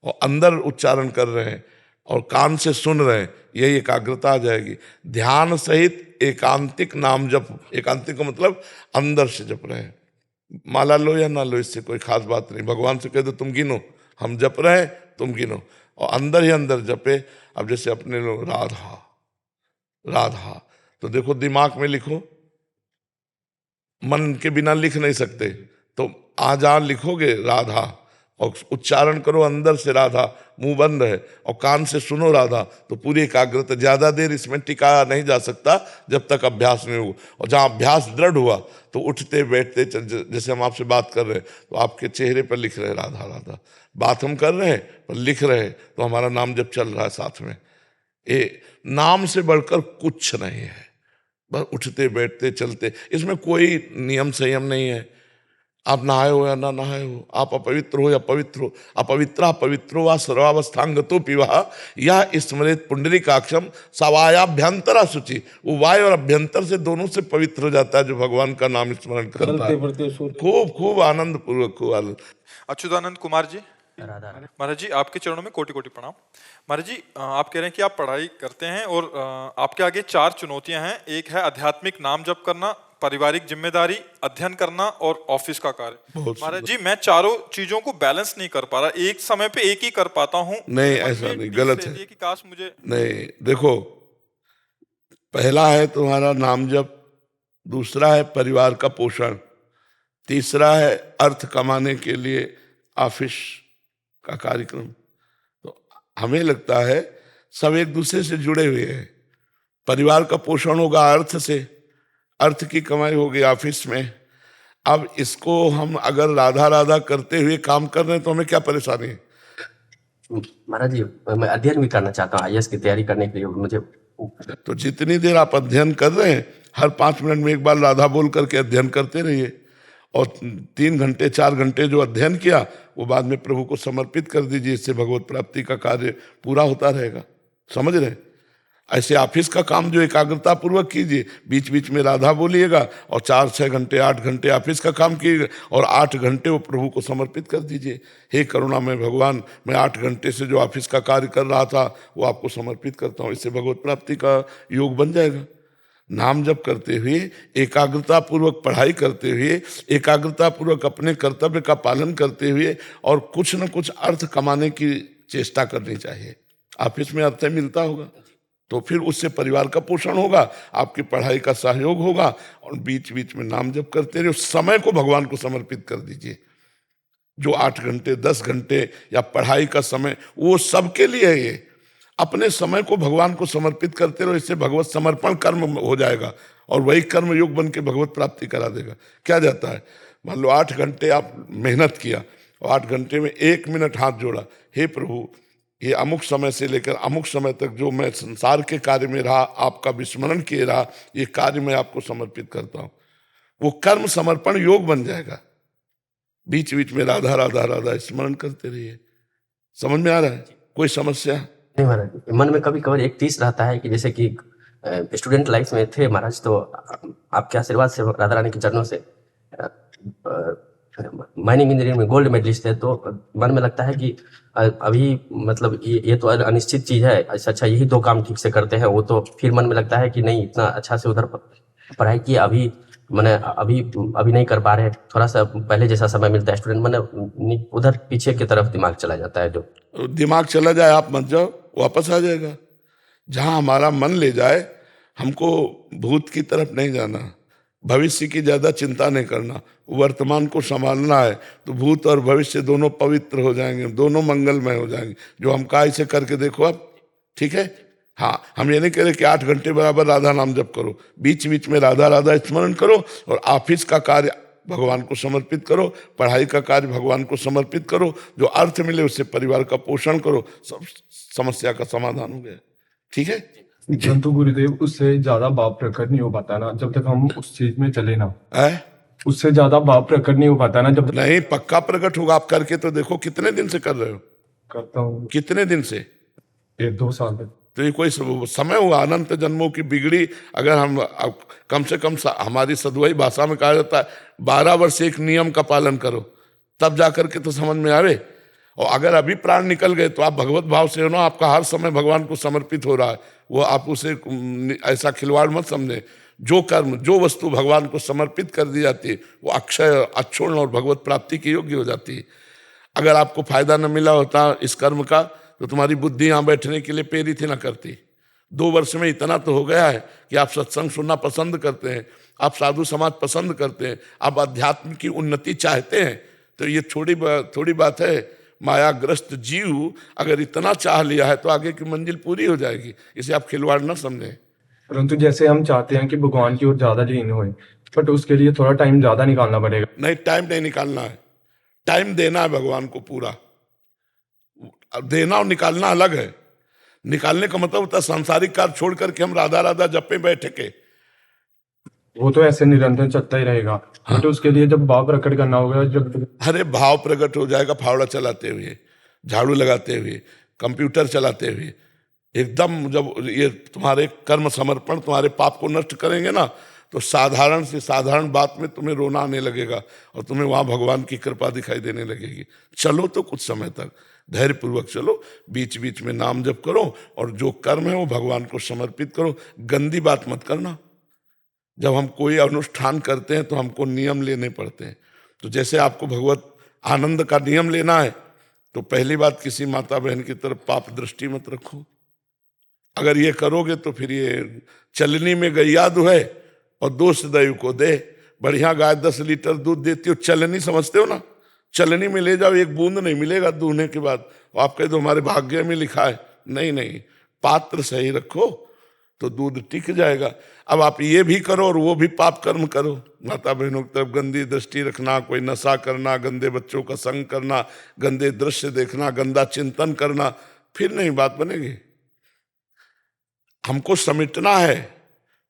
और अंदर उच्चारण कर रहे हैं और कान से सुन रहे हैं, यही एकाग्रता आ जाएगी। ध्यान सहित एकांतिक नाम जप, एकांतिक का मतलब अंदर से जप रहे हैं। माला लो या ना लो, इससे कोई खास बात नहीं। भगवान से कह दो तुम गिनो, हम जप रहे हैं तुम गिनो, और अंदर ही अंदर जपे। अब जैसे अपने लोग राधा राधा, तो देखो दिमाग में लिखो, मन के बिना लिख नहीं सकते, तो आज लिखोगे राधा और उच्चारण करो अंदर से राधा, मुंह बंद है और कान से सुनो राधा, तो पूरी एकाग्रता। ज्यादा देर इसमें टिकाया नहीं जा सकता जब तक अभ्यास नहीं हो। और जहाँ अभ्यास दृढ़ हुआ तो उठते बैठते, जैसे हम आपसे बात कर रहे हैं तो आपके चेहरे पर लिख रहे राधा राधा, बात हम कर रहे हैं पर लिख रहे हैं, तो हमारा नाम जब चल रहा है साथ में। ये नाम से बढ़कर कुछ नहीं है, बस उठते बैठते चलते, इसमें कोई नियम संयम नहीं है। आप नहाए हो या ना नहाए हो, आप अपवित्र हो या पवित्र हो, अपवित्रा पवित्रो वा सर्वावस्थांगतो पिवा या स्मृत पुंडरीकाक्षम सवायाभ्यंतरा शुचि। वो वाय और अभ्यंतर से दोनों से पवित्र हो जाता है जो भगवान का नाम स्मरण करता है। खूब खूब आनंद पूर्वक, खूब आनंद।
अच्युतानंद कुमार जी, महाराज जी आपके चरणों में कोटि कोटि प्रणाम। महाराज जी आप कह रहे हैं कि आप पढ़ाई करते हैं और आपके आगे 4 चुनौतियां हैं। एक है आध्यात्मिक नाम जप करना, पारिवारिक जिम्मेदारी, अध्ययन करना और ऑफिस का कार्य। महाराज जी मैं चारों चीजों को बैलेंस नहीं कर पा रहा, एक समय पे एक ही कर पाता हूँ।
नहीं, ऐसा नहीं, गलत है
कि काश मुझे
नहीं। देखो, पहला है तुम्हारा नाम जप, दूसरा है परिवार का पोषण, तीसरा है अर्थ कमाने के लिए ऑफिस का कार्यक्रम। तो हमें लगता है सब एक दूसरे से जुड़े हुए हैं। परिवार का पोषण होगा अर्थ से, अर्थ की कमाई होगी ऑफिस में। अब इसको हम अगर राधा राधा करते हुए काम कर रहे हैं तो हमें क्या परेशानी है?
महाराज जी मैं अध्ययन भी करना चाहता हूँ, IAS की तैयारी करने के लिए मुझे।
तो जितनी देर आप अध्ययन कर रहे हैं, हर 5 मिनट में एक बार राधा बोल करके अध्ययन करते रहिए, और 3 घंटे 4 घंटे जो अध्ययन किया वो बाद में प्रभु को समर्पित कर दीजिए। इससे भगवत प्राप्ति का कार्य पूरा होता रहेगा। समझ रहे हैं? ऐसे ऑफिस का काम जो एकाग्रता पूर्वक कीजिए, बीच बीच में राधा बोलिएगा, और 4-6 घंटे 8 घंटे ऑफिस का काम कीजिएगा, और 8 घंटे वो प्रभु को समर्पित कर दीजिए। हे करुणा में भगवान, मैं 8 घंटे से जो ऑफिस का कार्य कर रहा था वो आपको समर्पित करता हूँ। इससे भगवत प्राप्ति का योग बन जाएगा। नाम जप करते हुए, एकाग्रता पूर्वक पढ़ाई करते हुए, एकाग्रता पूर्वक अपने कर्तव्य का पालन करते हुए, और कुछ न कुछ अर्थ कमाने की चेष्टा करनी चाहिए। ऑफिस में अर्थ मिलता होगा तो फिर उससे परिवार का पोषण होगा, आपकी पढ़ाई का सहयोग होगा, और बीच बीच में नाम जप करते रहिए। समय को भगवान को समर्पित कर दीजिए। जो 8 घंटे 10 घंटे या पढ़ाई का समय, वो सबके लिए है। ये अपने समय को भगवान को समर्पित करते रहो, इससे भगवत समर्पण कर्म हो जाएगा, और वही कर्म योग बन के भगवत प्राप्ति करा देगा। क्या जाता है, मान लो 8 घंटे आप मेहनत किया और 8 घंटे में 1 मिनट हाथ जोड़ा, हे प्रभु ये अमुक समय से लेकर अमुक समय तक जो मैं संसार के कार्य में रहा, आपका विस्मरण किए रहा, ये कार्य मैं आपको समर्पित करता हूँ। वो कर्म समर्पण योग बन जाएगा। बीच बीच में राधा राधा राधा स्मरण करते रहिए। समझ में आ रहा है? कोई समस्या?
नहीं महाराज, मन में कभी कभी एक तीस रहता है कि जैसे कि स्टूडेंट लाइफ में थे महाराज, तो आपके आशीर्वाद से, राधा रानी के चरणों से माइनिंग इंजीनियरिंग में गोल्ड मेडलिस्ट है, तो मन में लगता है कि अभी मतलब ये तो अनिश्चित चीज है, अच्छा यही 2 काम ठीक से करते हैं वो, तो फिर मन में लगता है कि नहीं इतना अच्छा से उधर पढ़ाई किया, अभी मैंने अभी नहीं कर पा रहे, थोड़ा सा पहले जैसा समय मिलता है स्टूडेंट, मैंने उधर पीछे की तरफ दिमाग चला जाता है। जो
दिमाग चला जाए आप मत जाओ, वापस आ जाएगा। जहाँ हमारा मन ले जाए, हमको भूत की तरफ नहीं जाना, भविष्य की ज्यादा चिंता नहीं करना, वर्तमान को संभालना है, तो भूत और भविष्य दोनों पवित्र हो जाएंगे, दोनों मंगलमय हो जाएंगे। जो हम काय से करके देखो आप, ठीक है? हाँ, हम ये नहीं कह रहे कि 8 घंटे बराबर राधा नाम जप करो, बीच बीच में राधा राधा स्मरण करो और ऑफिस का कार्य भगवान को समर्पित करो, पढ़ाई का कार्य भगवान को समर्पित करो, जो अर्थ मिले उससे परिवार का पोषण करो, सब समस्या का समाधान हो गया। ठीक है।
परंतु गुरुदेव उससे ज्यादा भाव प्रकट नहीं हो पाता ना जब तक हम उस चीज में चले ना। उससे ज्यादा भाव प्रकट नहीं हो पाता ना जब
नहीं, पक्का प्रकट होगा। आप करके तो देखो, कितने दिन से कर रहे हो?
करता हूँ।
कितने दिन से?
1-2 साल तक।
तो ये कोई समय हुआ अनंत जन्मों की बिगड़ी? अगर हम कम से कम हमारी सदुआई भाषा में कहा जाता है 12 वर्ष एक नियम का पालन करो, तब जाकर के तो समझ में आवे। और अगर अभी प्राण निकल गए तो आप भगवत भाव से हो ना, आपका हर समय भगवान को समर्पित हो रहा है, वो आप उसे ऐसा खिलवाड़ मत समझे। जो कर्म, जो वस्तु भगवान को समर्पित कर दी जाती है वो अक्षय, अक्षुण्ण और भगवत प्राप्ति के योग्य हो जाती है। अगर आपको फायदा न मिला होता इस कर्म का तो तुम्हारी बुद्धि यहाँ बैठने के लिए प्रेरित ही ना करती। 2 वर्ष में इतना तो हो गया है कि आप सत्संग सुनना पसंद करते हैं, आप साधु समाज पसंद करते हैं, आप अध्यात्म की उन्नति चाहते हैं, तो ये थोड़ी बात है। मायाग्रस्त जीव अगर इतना चाह लिया है तो आगे की मंजिल पूरी हो जाएगी। इसे आप खिलवाड़ न समझें।
परंतु जैसे हम चाहते हैं कि भगवान की ओर ज्यादा लीन होए, बट उसके लिए थोड़ा टाइम ज्यादा निकालना पड़ेगा।
नहीं, टाइम नहीं निकालना है, टाइम देना है भगवान को पूरा। देना और निकालना अलग है। निकालने का मतलब होता है सांसारिक कार्य छोड़ करके हम राधा राधा जपे बैठे के,
वो तो ऐसे निरंतर चलता ही रहेगा। हाँ। बट उसके लिए जब भाव प्रकट करना होगा, जब
अरे भाव प्रकट हो जाएगा फावड़ा चलाते हुए, झाड़ू लगाते हुए, कंप्यूटर चलाते हुए। एकदम जब ये तुम्हारे कर्म समर्पण तुम्हारे पाप को नष्ट करेंगे ना, तो साधारण से साधारण बात में तुम्हें रोना आने लगेगा और तुम्हें वहां भगवान की कृपा दिखाई देने लगेगी। चलो तो कुछ समय तक धैर्य पूर्वक चलो, बीच बीच में नाम जप करो और जो कर्म है वो भगवान को समर्पित करो। गंदी बात मत करना। जब हम कोई अनुष्ठान करते हैं तो हमको नियम लेने पड़ते हैं। तो जैसे आपको भगवत आनंद का नियम लेना है तो पहली बात, किसी माता बहन की तरफ पाप दृष्टि मत रखो। अगर ये करोगे तो फिर ये चलनी में गैया दुहे और दोष दैव को दे। बढ़िया गाय 10 लीटर दूध देती हो, चलनी समझते हो ना, चलनी में ले जाओ, एक बूंद नहीं मिलेगा दूहने के बाद। आप कहे तो हमारे भाग्य में लिखा है, नहीं, पात्र सही रखो तो दूध टिक जाएगा। अब आप ये भी करो और वो भी पाप कर्म करो, माता बहनों की तरफ गंदी दृष्टि रखना, कोई नशा करना, गंदे बच्चों का संग करना, गंदे दृश्य देखना, गंदा चिंतन करना, फिर नहीं बात बनेगी। हमको समेटना है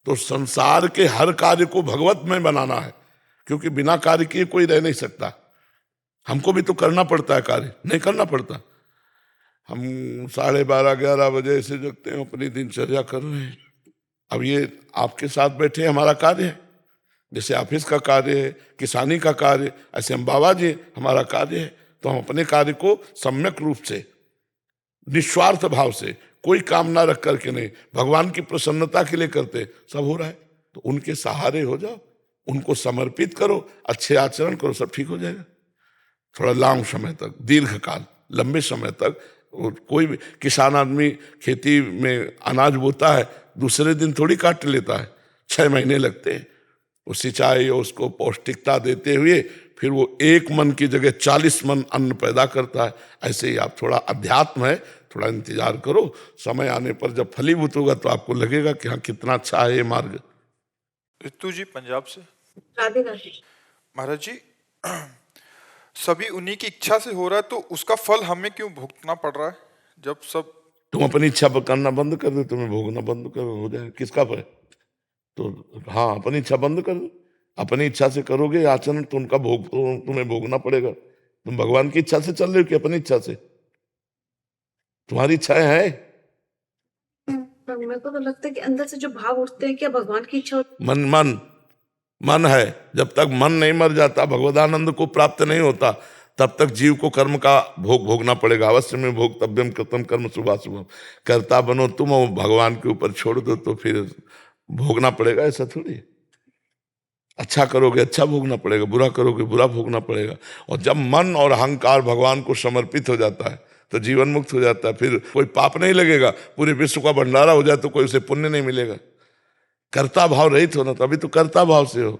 तो संसार के हर कार्य को भगवत में बनाना है, क्योंकि बिना कार्य किए कोई रह नहीं सकता। हमको भी तो करना पड़ता है कार्य, नहीं करना पड़ता। हम 12:30-11 बजे से जगते हैं, अपनी दिनचर्या कर रहे हैं। अब ये आपके साथ बैठे हमारा कार्य है, जैसे ऑफिस का कार्य है, किसानी का कार्य, ऐसे हम बाबा जी हमारा कार्य है। तो हम अपने कार्य को सम्यक रूप से, निस्वार्थ भाव से, कोई कामना रख करके नहीं, भगवान की प्रसन्नता के लिए करते, सब हो रहा है। तो उनके सहारे हो जाओ, उनको समर्पित करो, अच्छे आचरण करो, सब ठीक हो जाएगा। थोड़ा लंबे समय तक, दीर्घ काल, लंबे समय तक। कोई भी किसान आदमी खेती में अनाज बोता है, दूसरे दिन थोड़ी काट लेता है, 6 महीने लगते हैं। वो सिंचाई और उसको पौष्टिकता देते हुए फिर वो 1 मन की जगह 40 मन अन्न पैदा करता है। ऐसे ही आप, थोड़ा अध्यात्म है, थोड़ा इंतजार करो, समय आने पर जब फलीभूत होगा तो आपको लगेगा कि हाँ कितना अच्छा है ये मार्ग।
ऋतु जी पंजाब से।
राधे राधे।
महाराज जी, सभी उन्हीं की इच्छा से हो रहा है तो उसका फल हमें क्यों भुगतना पड़ रहा है? जब सब
तुम अपनी इच्छा पर करना बंद कर दो, तुम्हें भोगना बंद कर हो जाए, किसका पर? तो हाँ, अपनी इच्छा बंद कर दो। अपनी इच्छा से करोगे आचरण तो उनका भोग तो तुम्हें भोगना पड़ेगा। तुम भगवान की इच्छा से चल रहे हो कि अपनी इच्छा से? तुम्हारी इच्छाएं है?
मेरे को तो लगता है कि अंदर से जो भाव उठते हैं, क्या भगवान की इच्छा
मन है। जब तक मन नहीं मर जाता, भगवदानंद को प्राप्त नहीं होता, तब तक जीव को कर्म का भोग भोगना पड़ेगा। अवश्य में भोक्तव्यम कृतम कर्म शुभाशुभम। करता बनो तुम और भगवान के ऊपर छोड़ दो तो फिर भोगना पड़ेगा, ऐसा थोड़ी। अच्छा करोगे अच्छा भोगना पड़ेगा, बुरा करोगे बुरा भोगना पड़ेगा। और जब मन और अहंकार भगवान को समर्पित हो जाता है तो जीवन मुक्त हो जाता है। फिर कोई पाप नहीं लगेगा। पूरे विश्व का भंडारा हो जाए तो कोई उसे पुण्य नहीं मिलेगा। कर्ता भाव रहित हो ना, तो अभी तो कर्ता भाव से हो।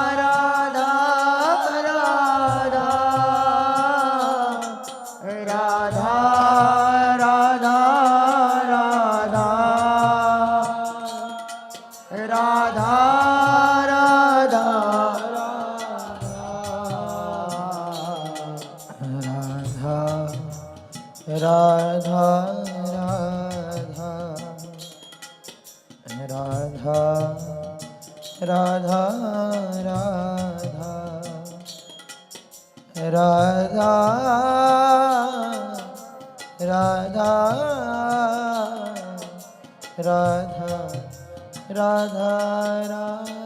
राधा राधा राधा राधा राधा राधा राधा